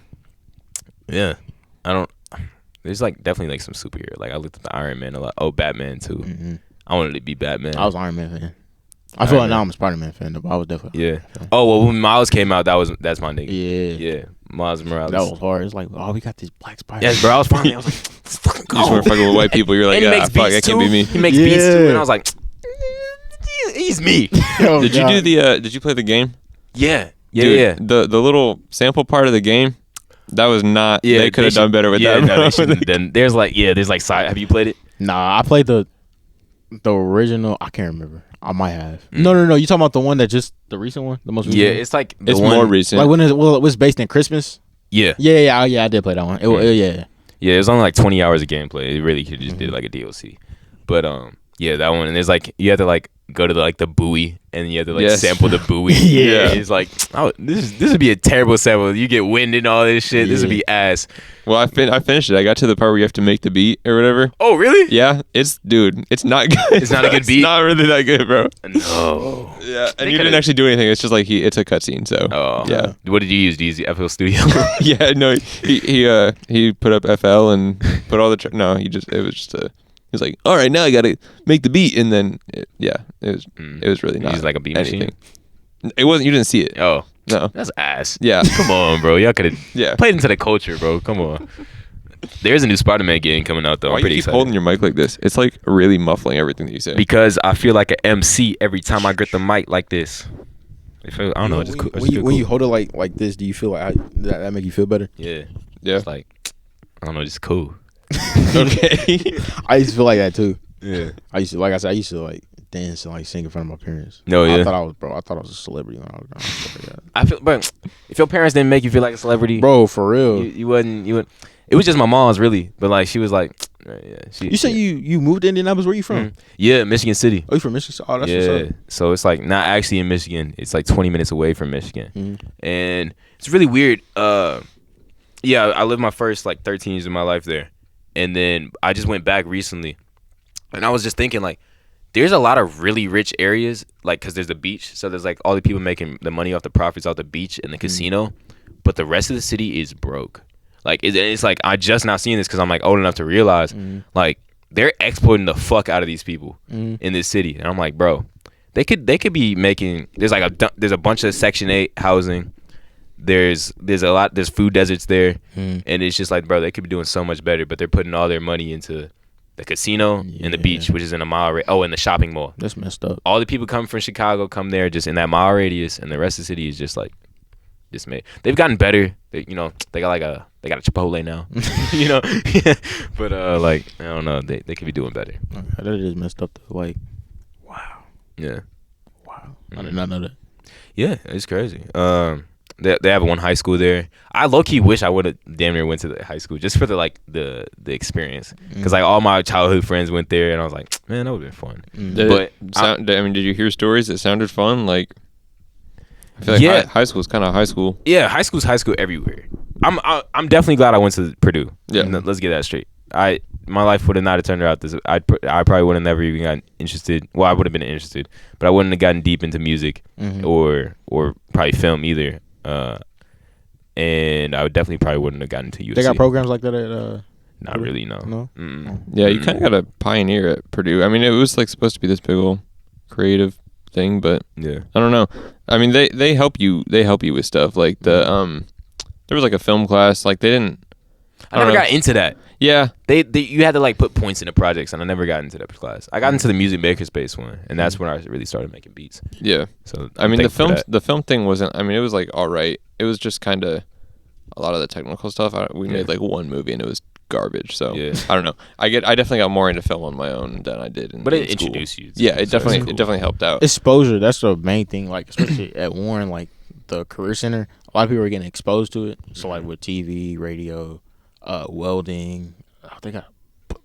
Yeah. I don't. There's like definitely like some superhero. Like I looked at the Iron Man a lot. Oh, Batman too. I wanted to be Batman. I was Iron Man fan. I feel like now I'm a Spider-Man fan though, but I was definitely Yeah. Oh well, when Miles came out, that's my nigga. Yeah. Yeah. Miles Morales. That was hard. It's like, oh, we got this black Spider. Yes, bro. I was finally. I was like, let's fucking go. You just weren't fucking with white people. You're like, And he yeah, makes fuck, beats that can't be too. me. He makes beats too, Yeah. and I was like, he's me. Oh, Did you do the? Did you play the game? Yeah. Dude, Yeah. The little sample part of the game, that was not. Yeah, they could have done better with yeah, that. No, bro. they shouldn't have done. There's like side. Have you played it? Nah, I played the original. I can't remember. I might have. No. You talking about the one that just the recent one, the most recent Yeah, one? it's like the It's one, more recent. Like when it was based in Christmas. Yeah. Yeah. I did play that one. Yeah. Yeah, it was only like 20 hours of gameplay. It really could just did like a DLC. But yeah, that one. And there's like you have to like go to the buoy and you have to like Yes. sample the buoy. Yeah. It's like, oh, this would be a terrible sample. You get wind and all this shit. This would be ass. Well, I finished it. I got to the part where you have to make the beat or whatever. Oh, really? Yeah, it's not good. It's not a good beat? It's not really that good, bro. No. Yeah, and They you didn't could've- actually do anything. It's just like it's a cutscene. So Oh. yeah, What did you use? Did you use FL Studio? yeah. No, he put up FL and put all the no. It was just a. He was like, all right, now I gotta make the beat, and then it was really You not used like a beat anything. machine? It wasn't. You didn't see it. Oh. No. That's ass. Yeah. Come on, bro. Y'all could have Yeah. played into the culture, bro. Come on. There's a new Spider-Man game coming out, though. Why I'm pretty you keep excited. holding your mic like this? It's like really muffling everything that you say. Because I feel like an MC every time I grip the mic like this. I don't know. It's just cool. When you hold it like this, do you feel like that make you feel better? Yeah. Yeah. It's like, I don't know, just cool. Okay. I used to feel like that too. Yeah. I used to like dance and like sing in front of my parents. No, yeah. I thought I was a celebrity when I was growing up. I feel, but if your parents didn't make you feel like a celebrity, Bro, for real. you wouldn't. It was just my mom's really, but like she was like, yeah. You said you moved to Indianapolis. Where you from? Yeah, Michigan City. Oh, you from Michigan? Oh, that's Yeah, what's up. so it's like not actually in Michigan. It's like 20 minutes away from Michigan, and it's really weird. Yeah, I lived my first like 13 years of my life there, and then I just went back recently, and I was just thinking like, there's a lot of really rich areas, like because there's the beach, so there's like all the people making the money off the profits off the beach and the casino, but the rest of the city is broke. Like it's like I just now seeing this because I'm like old enough to realize like they're exploiting the fuck out of these people in this city, and I'm like, bro, they could be making. There's a bunch of Section 8 housing. There's food deserts there, and it's just like, bro, they could be doing so much better, but they're putting all their money into the casino and the beach, which is in a mile and the shopping mall. That's messed up. All the people come from Chicago come there just in that mile radius, and the rest of the city is just like dismayed. They've gotten better. They got a Chipotle now, but like I don't know, they could be doing better. Okay, that is messed up though. Like, wow. Yeah. Wow. I did not know that. Yeah, it's crazy. They have one high school there. I low key wish I would have damn near went to the high school just for the experience, because like all my childhood friends went there, and I was like, man, that would have been fun. Did you hear stories that sounded fun? Like, I feel like high school is kind of high school. Yeah, high school's high school everywhere. I'm definitely glad I went to Purdue. Yeah. Let's get that straight. I my life would have not turned out this. I probably would have never even gotten interested. Well, I would have been interested, but I wouldn't have gotten deep into music or probably film either. And I would definitely probably wouldn't have gotten into USC. They got programs like that at. Not really, no. No. Yeah, you kind of got to pioneer at Purdue. I mean, it was like supposed to be this big old creative thing, but yeah, I don't know. I mean, they help you. They help you with stuff like the there was like a film class. Like they didn't. I never got into that. Yeah, they you had to like put points into projects, and I never got into that class. I got into the music makerspace one, and that's when I really started making beats. Yeah. So I mean, the film thing wasn't. I mean, it was like all right. It was just kind of a lot of the technical stuff. We made like one movie, and it was garbage. So I don't know. I definitely got more into film on my own than I did. But it introduced you. Yeah, it definitely helped out. Exposure. That's the main thing. Like especially at Warren, like the career center, a lot of people are getting exposed to it. So like with TV, radio, welding, they got.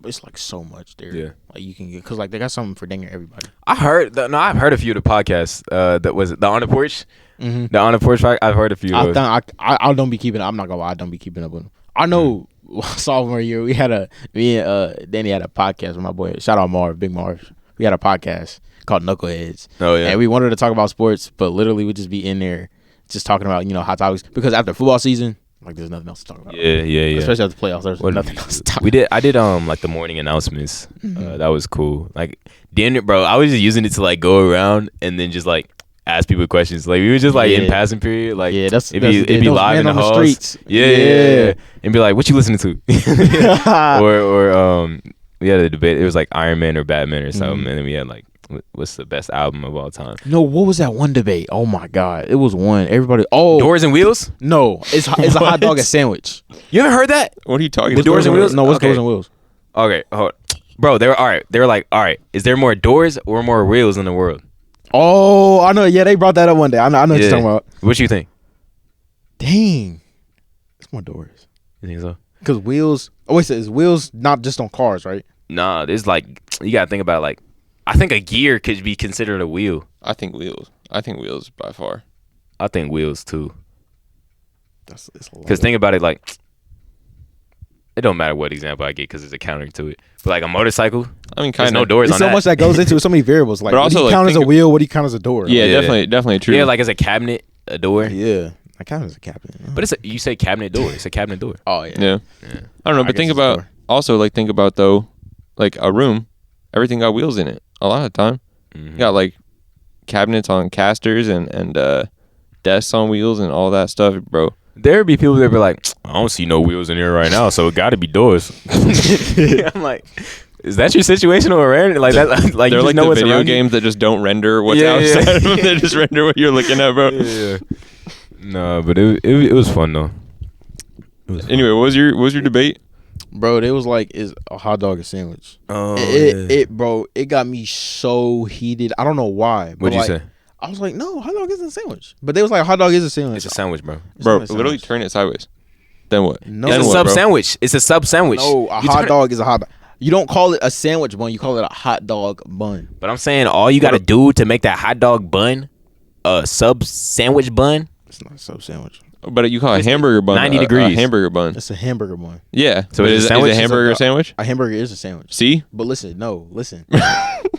It's like so much there. Yeah, like you can get because like they got something for dang near everybody. I've heard a few of the podcasts. That was the On the Porch. The On the Porch. I've heard a few. I don't be keeping. I'm not gonna lie. I don't be keeping up with them. I know. Sophomore year, me and Danny had a podcast with my boy. Shout out Marv, Big Marv. We had a podcast called Knuckleheads. Oh yeah. And we wanted to talk about sports, but literally we just be in there just talking about hot topics because after football season, like there's nothing else to talk about. Yeah. Especially after the playoffs, there's nothing else to talk about. I did like the morning announcements. That was cool. Like dinner, bro. I was just using it to like go around and then just like ask people questions. Like we were just like in passing period. Like it'd be live in the halls. Streets. Yeah. And be like, what you listening to? or we had a debate. It was like Iron Man or Batman or something. And then we had like, what's the best album of all time? No, what was that one debate? Oh my God, it was one. Everybody. Oh, Doors and Wheels. No, it's a hot dog and sandwich. You haven't heard that? What are you talking about? The Doors and Wheels. No, what's Doors and Wheels? Okay, hold on. Bro, they were all right. They were like, all right, is there more doors or more wheels in the world? Oh, I know. Yeah, they brought that up one day. I know what you're talking about. What you think? Dang, it's more doors. You think so? Because wheels. Oh wait, is wheels not just on cars, right? Nah, there's like you gotta think about it, like I think a gear could be considered a wheel. I think wheels by far. I think wheels too. Because think about it, like it don't matter what example I get because there's a counter to it. But like a motorcycle, I mean, kind of no doors. There's on so much that goes into it. So many variables. Like, but also, what do you count as a wheel? What do you count as a door? Yeah, definitely true. Yeah, like as a cabinet, a door. Yeah, I count as a cabinet. But you say cabinet door. It's a cabinet door. Oh yeah. I don't know, but think about though, like a room, everything got wheels in it. A lot of the time, you got like cabinets on casters and desks on wheels and all that stuff, bro. There'd be people that be like, I don't see no wheels in here right now, so it got to be doors. I'm like, is that your situation or random? Like that, like they're like the video games that just don't render what's outside of them. They just render what you're looking at, bro. Yeah. No, but it was fun though. Anyway, what was your debate? Bro, it was like, is a hot dog a sandwich? Oh, bro, it got me so heated. I don't know why. What'd you say? I was like, no, hot dog isn't a sandwich. But they was like, hot dog is a sandwich. It's a sandwich, bro. Bro, literally turn it sideways. Then what? No, it's a sub sandwich. It's a sub sandwich. No, a hot dog is a hot dog. You don't call it a sandwich bun. You call it a hot dog bun. But I'm saying all you got to do to make that hot dog bun a sub sandwich bun. It's not a sub sandwich. But you call a hamburger bun 90 degrees. A hamburger bun. It's a hamburger bun. Yeah. So is a hamburger a sandwich? A hamburger is a sandwich. See? But listen.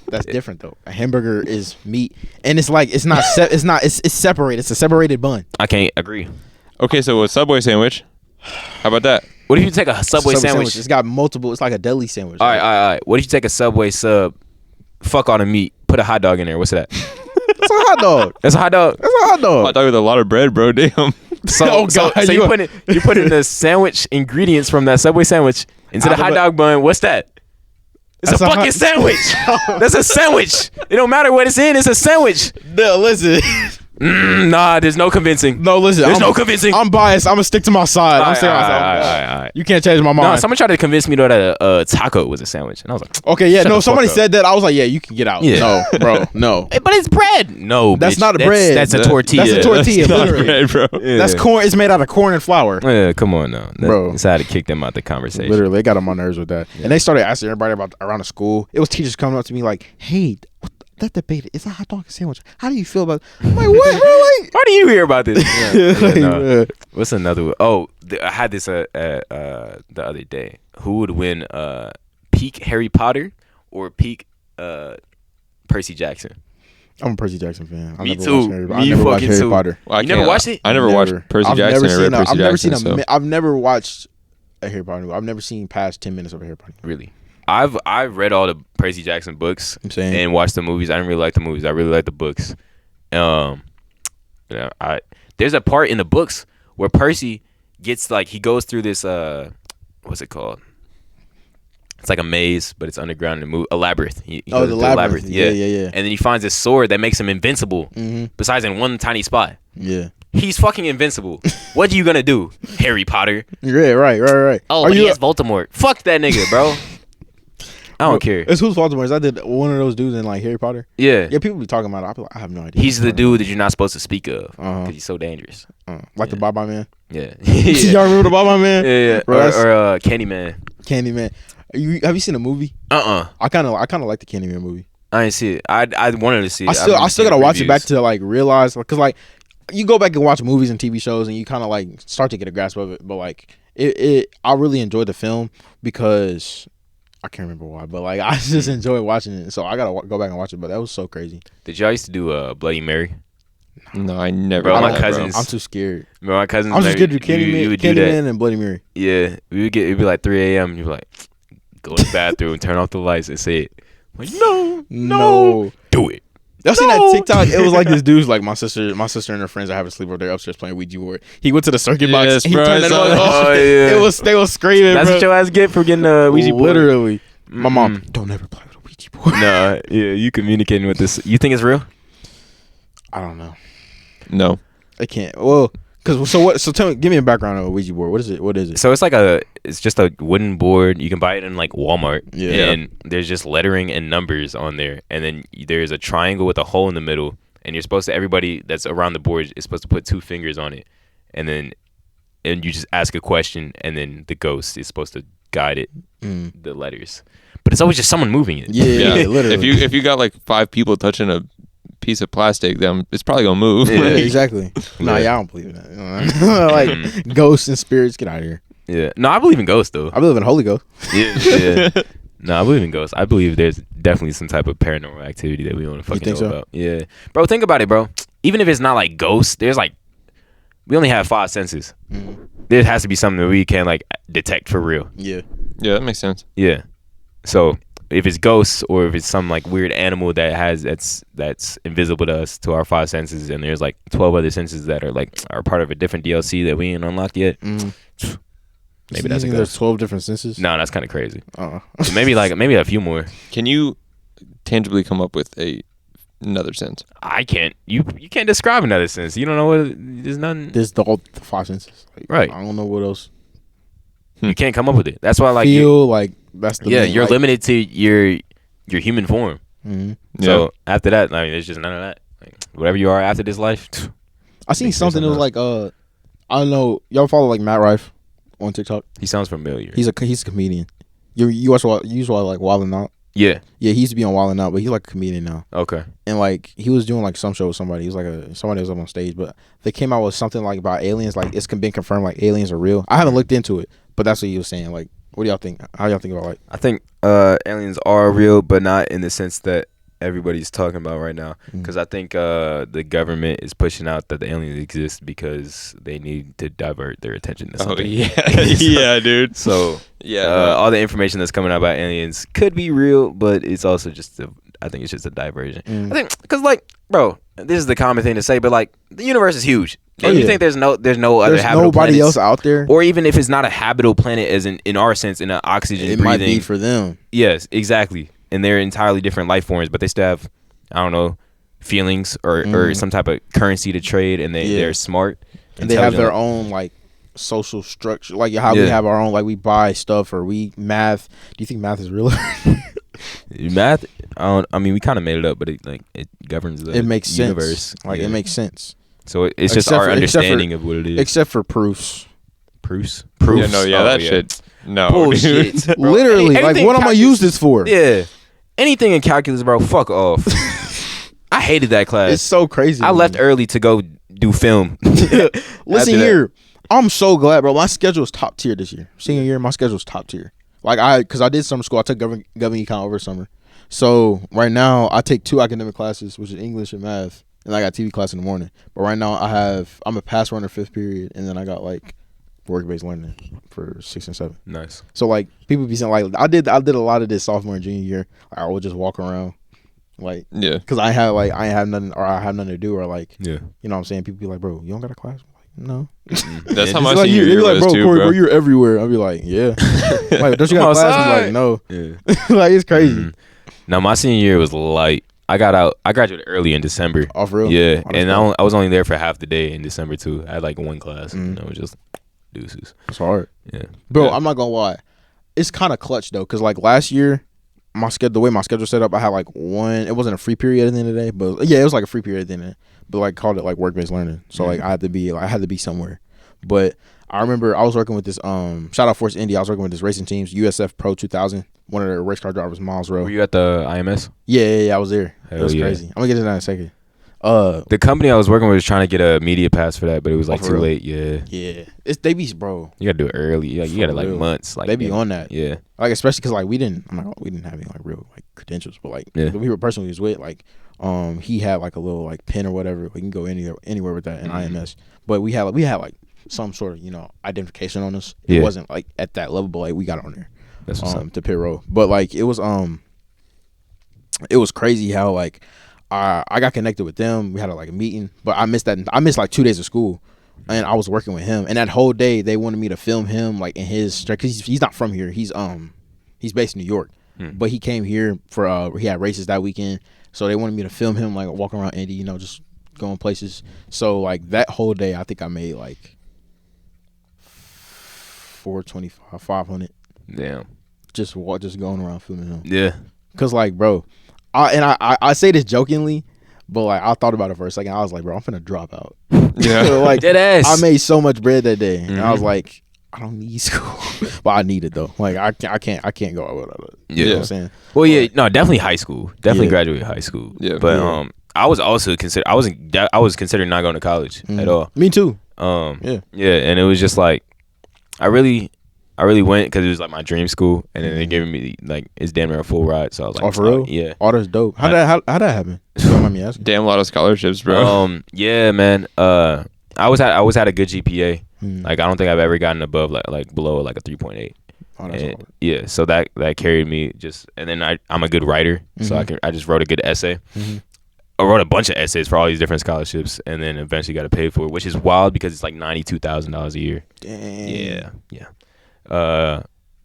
That's different though. A hamburger is meat, and it's like it's separated. It's a separated bun. I can't agree. Okay, so a Subway sandwich. How about that? What if you take a Subway sandwich? It's got multiple. It's like a deli sandwich. All right. What if you take a Subway sub, fuck all the meat, put a hot dog in there? What's that? It's a hot dog. That's a hot dog. That's a hot dog. Hot dog with a lot of bread, bro. Damn. So you put in the sandwich ingredients from that Subway sandwich into the hot dog bun. What's that? It's a fucking sandwich. That's a sandwich. It don't matter what it's in. It's a sandwich. No, listen. Nah, there's no convincing. No, listen. There's no convincing. I'm biased. I'm gonna stick to my side. I'm sticking to my side. All right. You can't change my mind. No, someone tried to convince me that a taco was a sandwich, and I was like, okay, yeah, no. Somebody said that. I was like, yeah, you can get out. Yeah. No, bro, no. But it's bread. No, that's bitch. not a bread. That's a tortilla. That's a tortilla. That's bread, bro. Yeah. That's corn. It's made out of corn and flour. Yeah, come on now, bro. Decided to kick them out the conversation. Literally, they got on my nerves with that, and they started asking everybody about around the school. It was teachers coming up to me like, "Hey, that debate is a hot dog sandwich. How do you feel about it?" I'm like, what? Really? How do you hear about this? No. What's another one? Oh, I had this the other day. Who would win peak Harry Potter or peak Percy Jackson? I'm a Percy Jackson fan. Me too. I never watched Harry Potter. Well, You never watched it? I never watched Percy Jackson. I've never watched a Harry Potter movie. I've never seen past 10 minutes of a Harry Potter movie. Really? I've read all the Percy Jackson books and watched the movies. I didn't really like the movies. I really like the books. There's a part in the books where Percy gets he goes through this what's it called? It's like a maze, but it's underground and a labyrinth. He goes the through a labyrinth. Yeah. And then he finds this sword that makes him invincible. Besides in one tiny spot. Yeah. He's fucking invincible. What are you gonna do, Harry Potter? Yeah, right. Oh, but he has Voldemort. Fuck that nigga, bro. I don't care. It's who's Voldemort? I did one of those dudes in Harry Potter. Yeah. Yeah, people be talking about it. I be like, I have no idea. He's the dude that you're not supposed to speak of because he's so dangerous. Like the Bye-Bye Man. Yeah. Y'all remember the Bye-Bye Man? Yeah. Bro, or Candyman. Candyman. Have you seen a movie? I kind of like the Candyman movie. I didn't see it. I wanted to see it. I still gotta watch it back to realize because you go back and watch movies and TV shows and you kind of start to get a grasp of it. But I really enjoyed the film because I can't remember why, but I just enjoyed watching it. So I gotta go back and watch it. But that was so crazy. Did y'all used to do Bloody Mary? No, I never. Bro, my cousins. I'm too scared. Bro, my cousins. I'm just scared to do Candyman and Bloody Mary. Yeah, it'd be like 3 a.m. You'd be like, go in the bathroom, turn off the lights, and say it. No, do it. Y'all seen that TikTok? It was this dude's my sister and her friends are having a sleepover. They're upstairs playing Ouija board. He went to the circuit box. And he turned it on. Oh yeah. They was screaming. That's bro. what your ass get for getting a Ouija board. Literally, my mom don't ever play with a Ouija board. Nah, yeah, you communicating with this. You think it's real? I don't know. No, I can't. Well, so tell me, give me a background of a Ouija board. What is it? So it's just a wooden board. You can buy it in Walmart. Yeah. And there's just lettering and numbers on there. And then there's a triangle with a hole in the middle. And you're supposed to, everybody that's around the board is supposed to put 2 fingers on it. And you just ask a question, and then the ghost is supposed to guide it, the letters. But it's always just someone moving it. Yeah, literally. If you got 5 people touching a piece of plastic, then it's probably gonna move. Yeah, exactly. Nah, I don't believe in that. Ghosts and spirits, get out of here. Yeah. No, I believe in ghosts though. I believe in Holy Ghost. Yeah. No, I believe in ghosts. I believe there's definitely some type of paranormal activity that we don't fucking know about. Yeah. Bro, think about it, bro. Even if it's not ghosts, there's we only have 5 senses. There has to be something that we can detect for real. Yeah. Yeah, that makes sense. Yeah. So if it's ghosts or if it's some weird animal that's invisible to us, to our 5 senses, and there's 12 other senses that are part of a different DLC that we ain't unlocked yet. Maybe that's a ghost. There's 12 different senses. No, that's kind of crazy. Maybe a few more. Can you tangibly come up with another sense? I can't. You can't describe another sense. You don't know what. There's nothing. There's the 5 senses. Right. I don't know what else. You can't come up with it. That's why feel that's the main, you're limited to your human form. Mm-hmm. So after that, there's just none of that. Whatever you are after this life. I seen something that was I don't know. Y'all follow Matt Rife on TikTok? He sounds familiar. He's a comedian. You watch Wild 'N Out? Yeah. Yeah, he used to be on Wild 'N Out, but he's a comedian now. Okay. And he was doing some show with somebody. He was somebody was up on stage, but they came out with something about aliens. It's been confirmed aliens are real. I haven't looked into it, but that's what he was saying. What do y'all think? How y'all think about I think aliens are real, but not in the sense that everybody's talking about right now. Because I think the government is pushing out that the aliens exist because they need to divert their attention to something. Oh yeah, yeah, dude. So all the information that's coming out about aliens could be real, but it's also I think it's just a diversion. I think because bro, this is the common thing to say, but the universe is huge. You think there's no other habitable nobody planets, else out there, or even if it's not a habitable planet, as in our sense, in an oxygen it breathing, might be for them. Yes, exactly. And they're entirely different life forms, but they still have, I don't know, feelings or some type of currency to trade, and they're smart. And they have their own social structure, how we have our own, we buy stuff or we math. Do you think math is real? Math? I mean, we kind of made it up, but it governs the it makes universe. Sense. It makes sense. So it's just our understanding of what it is. Except for proofs. Proofs? Yeah, no, that shit. No. Bullshit. Literally, what am I use this for? Yeah. Anything in calculus, bro, fuck off. I hated that class. It's so crazy. I left early to go do film. Listen here. I'm so glad, bro. My schedule is top tier this year. Senior year, my schedule is top tier. Like because I did summer school. I took government econ over summer. So right now I take 2 academic classes, which is English and math, and I got TV class in the morning. But right now I'm a pass runner 5th period, and then I got like work-based learning for 6 and 7. Nice. So like people be saying like I did a lot of this sophomore and junior year. Like, I would just walk around, like because I have nothing to do, or like you know what I'm saying. People be like, bro, you don't got a class? I'm like, no. That's how my like, senior year like, was bro, too, Corey, bro. You're everywhere. I'll be like, yeah. Like, don't you got a class? I'm like, no. Yeah. Like it's crazy. Now my senior year was light. I graduated early in December. Oh, for real? Yeah, and I was only there for half the day in December too. I had like 1 class. You know, it was just deuces. It's hard. Yeah, bro. I'm not gonna lie. It's kind of clutch though, cause like last year, the way my schedule set up, I had like 1. It wasn't a free period at the end of the day, but yeah, it was like a free period at the end of the day. But like called it like work-based learning. So like I had to be somewhere. But I remember I was working with this shout out Force Indy. I was working with this racing teams, USF Pro 2000. One of their race car drivers, Miles Rowe. Were you at the IMS? Yeah, I was there. Hell it was yeah. crazy. I'm gonna get to that in a second. The company I was working with was trying to get a media pass for that, but it was like too late. Yeah. They be, bro. You gotta do it early. Like, you gotta like real. months. Like They be on that. Yeah. Like especially because like we didn't have any like real like credentials, but like the person we was with, like he had like a little like pin or whatever. We can go anywhere with that in IMS. But we had like some sort of identification on us. It wasn't like at that level, but like we got it on there. That's what's up. To pit row. But like it was crazy how like I got connected with them. We had like a meeting, but I missed like 2 days of school, and I was working with him. And that whole day they wanted me to film him like in his, because he's not from here. He's based in New York, but he came here for he had races that weekend, so they wanted me to film him like walking around Indy, just going places. So like that whole day, I think I made like $425, $500. Damn. Just going around filming him. Yeah. Cause like, bro, I say this jokingly, but like I thought about it for a second. I was like, bro, I'm finna drop out. Yeah. Like Dead ass. I made so much bread that day, and I was like, I don't need school, but I need it though. Like I can't go out without it. Yeah. You know what I'm saying? Well, yeah, no, definitely high school. Definitely graduated high school. Yeah. But I was also I was considering not going to college at all. Me too. Yeah, and it was just like I really went because it was like my dream school, and then they gave me like it's damn near a full ride. So I was like, oh, for real? Yeah. Oh, that's dope. How that happen? You don't mind me asking. Damn, a lot of scholarships, bro. Yeah, man. I always had a good GPA. Like I don't think I've ever gotten above like below like a 3.8. Oh, that's hard. Yeah, so that carried me just, and then I'm a good writer, so I just wrote a good essay. I wrote a bunch of essays for all these different scholarships, and then eventually got to pay for it, which is wild because it's like $92,000 a year. Dang. Yeah.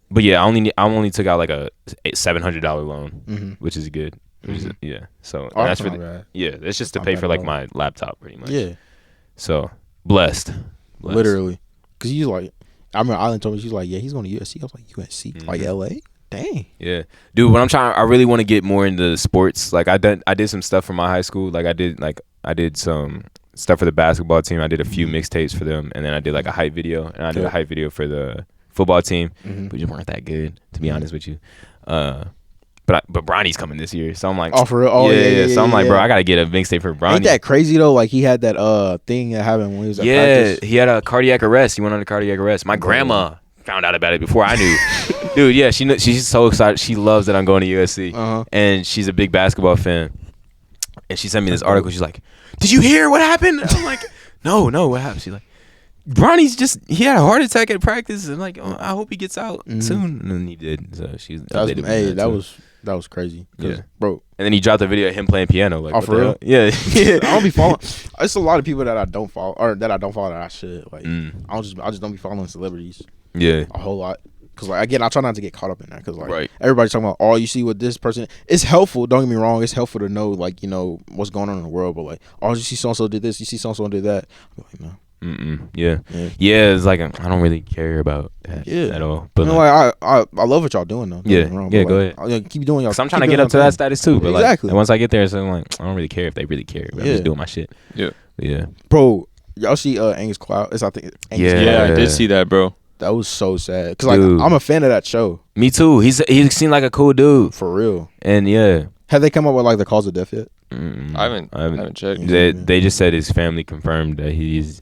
But yeah, I only took out like a $700 loan, which is good. So Oh, that's that's for not bad. it's just to Not pay bad for at like all. my laptop pretty much. Yeah. So blessed. Literally, because you like, I remember Island told me she's like, yeah, he's going to USC. I was like, USC, like LA. Dang. Yeah, dude. When I really want to get more into sports. Like I did some stuff for my high school. Like I did some stuff for the basketball team. I did a few mixtapes for them, and then I did like a hype video, and I did a hype video for the football team. But you weren't that good, to be honest with you. But Bronny's coming this year, so I'm like, Oh, for real? Oh, yeah. So I'm like, bro, I gotta get a mixtape for Bronny. Ain't that crazy though? Like he had that thing that happened when he was at practice. He had a cardiac arrest. He went on a cardiac arrest. My grandma found out about it before I knew. Dude, yeah, she's so excited. She loves that I'm going to USC, and she's a big basketball fan. And she sent me this article. She's like, "Did you hear what happened?" I'm like, "No, what happened?" She's like, "Bronny's he had a heart attack at practice, and like, I hope he gets out soon." And then he did. So she's that was crazy. Yeah, bro. And then he dropped a video of him playing piano. Like, oh, for real? Yeah. I don't be following. It's a lot of people that I don't follow, or that I don't follow that I should. Like, I just don't be following celebrities. Yeah, a whole lot. Cause like again, I try not to get caught up in that. Cause like everybody's talking about, oh, you see what this person. It's helpful. Don't get me wrong. It's helpful to know like what's going on in the world. But like, oh, you see so and so did this. You see so and so did that. I'm like, no. Yeah. It's like I don't really care about that at all. But like, I love what y'all doing though. Go ahead. Keep doing y'all. Cause I'm trying to get up to that status too. But exactly. Like once I get there, so I'm like, I don't really care if they really care. But I'm just doing my shit. Yeah. Bro, y'all see Angus Cloud? I think. Yeah, I did see that, bro. That was so sad. Cause like I'm a fan of that show. Me too. He seemed like a cool dude for real. And have they come up with like the cause of death yet? I haven't checked. They just said his family confirmed that he is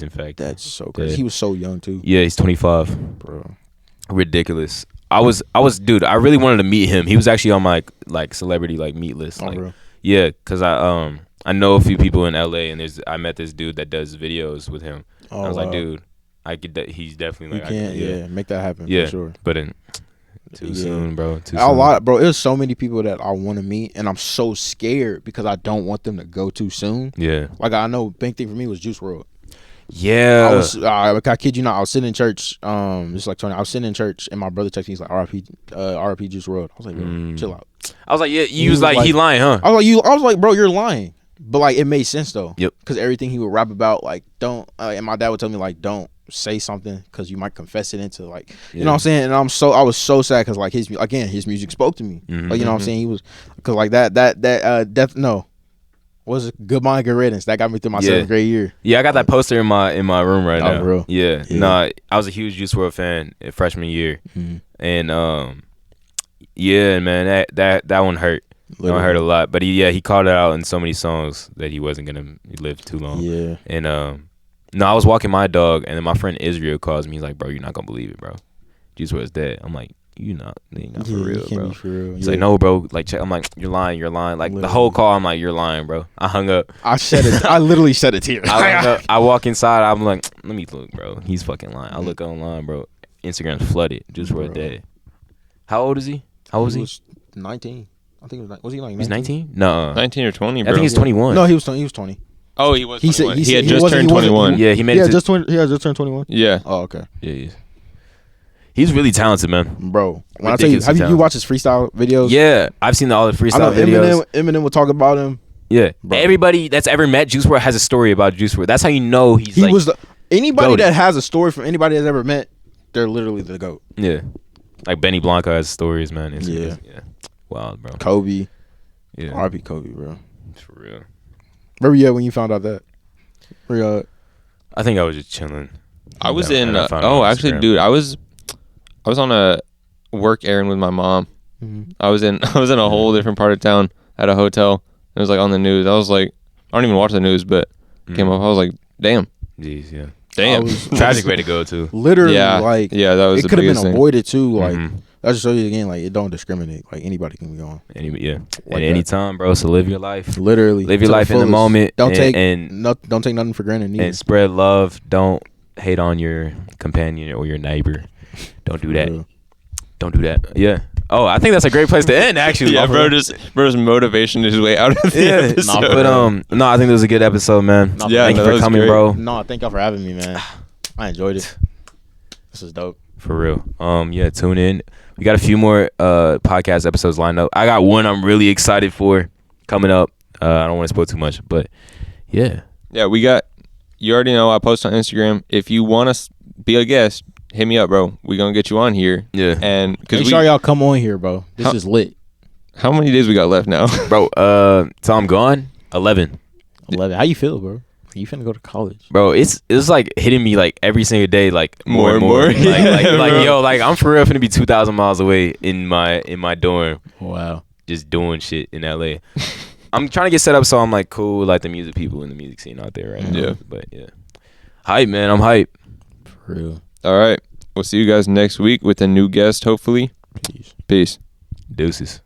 in fact. That's so crazy. He was so young too. Yeah, he's 25. Bro, ridiculous. dude, I really wanted to meet him. He was actually on my like celebrity like meet list. Like, yeah, because I know a few people in LA, and I met this dude that does videos with him. I was like, dude, I could. He's definitely like, make that happen. Yeah, for sure. But too soon, bro. Too a soon. lot, bro. There's so many people that I want to meet, and I'm so scared because I don't want them to go too soon. Yeah, like I know, big thing for me was Juice WRLD. Yeah, I kid you not. I was sitting in church. Just like Tony, I was sitting in church, and my brother texted me. He's like, "R.I.P. Juice WRLD." I was like, bro, chill out. I was like, yeah. You was like, he lying, huh? I was like, bro, you're lying. But like, it made sense though. Yep. Because everything he would rap about, like, don't. And my dad would tell me like, don't say something because you might confess it into like, you know what I'm saying. And I was so sad because like his music spoke to me. Like, you know what I'm saying. He was because like that. Was it Good Mind, Good Riddance? That got me through my 7th grade year. Yeah, I got that poster in my room right now. Real? Yeah. Nah, I was a huge Juice WRLD fan in freshman year, and yeah, man, that one hurt. That one hurt a lot. But he called it out in so many songs that he wasn't gonna live too long. Yeah. And no, I was walking my dog, and then my friend Israel calls me. He's like, "Bro, you're not gonna believe it, bro. Juice WRLD's dead." I'm like, "You not for real, bro." For real. He's like, "No, bro. Like, check." I'm like, "You're lying. Like the whole call, I'm like, "You're lying, bro." I hung up. I literally shed a tear. I hung up. I walk inside. I'm like, "Let me look, bro. He's fucking lying." I look online, bro. Instagram's flooded. Juice WRLD dead. How old is he? How old was he? Was 19. I think it was. Was he like 19? He's 19? No. 19 or 20, bro. I think he's 21. No, he was 20. Oh, he was 21. He He had said- just turned 21. Yeah, he made it. just turned 21. Yeah. Oh, okay. Yeah, he's really talented, man. Bro, when I tell you, have you watched his freestyle videos? Yeah, I've seen all the I freestyle know videos. Eminem will talk about him. Yeah, Bro. everybody that's ever met Juice WRLD has a story about Juice WRLD. That's how you know he's He like, was anybody goated. that has a story from anybody that's ever met. They're literally the GOAT. yeah, like Benny Blanco has stories, man. Yeah. Wild, bro. Kobe. Yeah, R.I.P. Kobe, bro. for real. Where were you at when you found out that? Where you at? I think I was just chilling. I was And in. I found it on Actually, Instagram. dude, I was on a work errand with my mom. I was in a whole different part of town at a hotel. It was like on the news. I was like, I don't even watch the news, but it came up. I was like, damn. Jeez, yeah. Damn. Tragic way to go too. Literally, Yeah. like Yeah, that was it the could have biggest been thing. avoided too. Like Mhm. that just show you again, like it don't discriminate. Like anybody can be gone. Yeah, Like at any time, bro. So live your life. Literally, Live your to life in the fullest. moment. Don't take and don't take nothing for granted. Neither. and spread love. Don't hate on your companion or your neighbor. Don't do that. Real. Don't do that. Yeah. Oh, I think that's a great place to end. Actually, Yeah, bro's motivation his way out of the Yeah, episode. but no, I think it was a good episode, man. Nah, Yeah, thank no, you that for was coming, great. bro. No, thank y'all for having me, man. I enjoyed it. This is dope. For real. Yeah, tune in. We got a few more podcast episodes lined up. I got one I'm really excited for coming up. I don't want to spoil too much, but yeah. Yeah, we got. You already know I post on Instagram. If you want to be a guest, hit me up, bro. We gonna get you on here. Yeah. And Make because sure y'all come on here, bro. This is lit. how many days we got left now? Bro, so I'm gone 11. 11. How you feel, bro? You finna go to college? Bro, it's like hitting me like every single day, like more and more. Like, Yeah, like bro. yo, like I'm for real finna be 2,000 miles away in my dorm, Wow. just doing shit in LA. I'm trying to get set up so I'm like cool, like the music people in the music scene out there right now. Yeah. But yeah, hype, man. I'm hype. For real. All right, we'll see you guys next week with a new guest, hopefully. Peace. Peace. Deuces.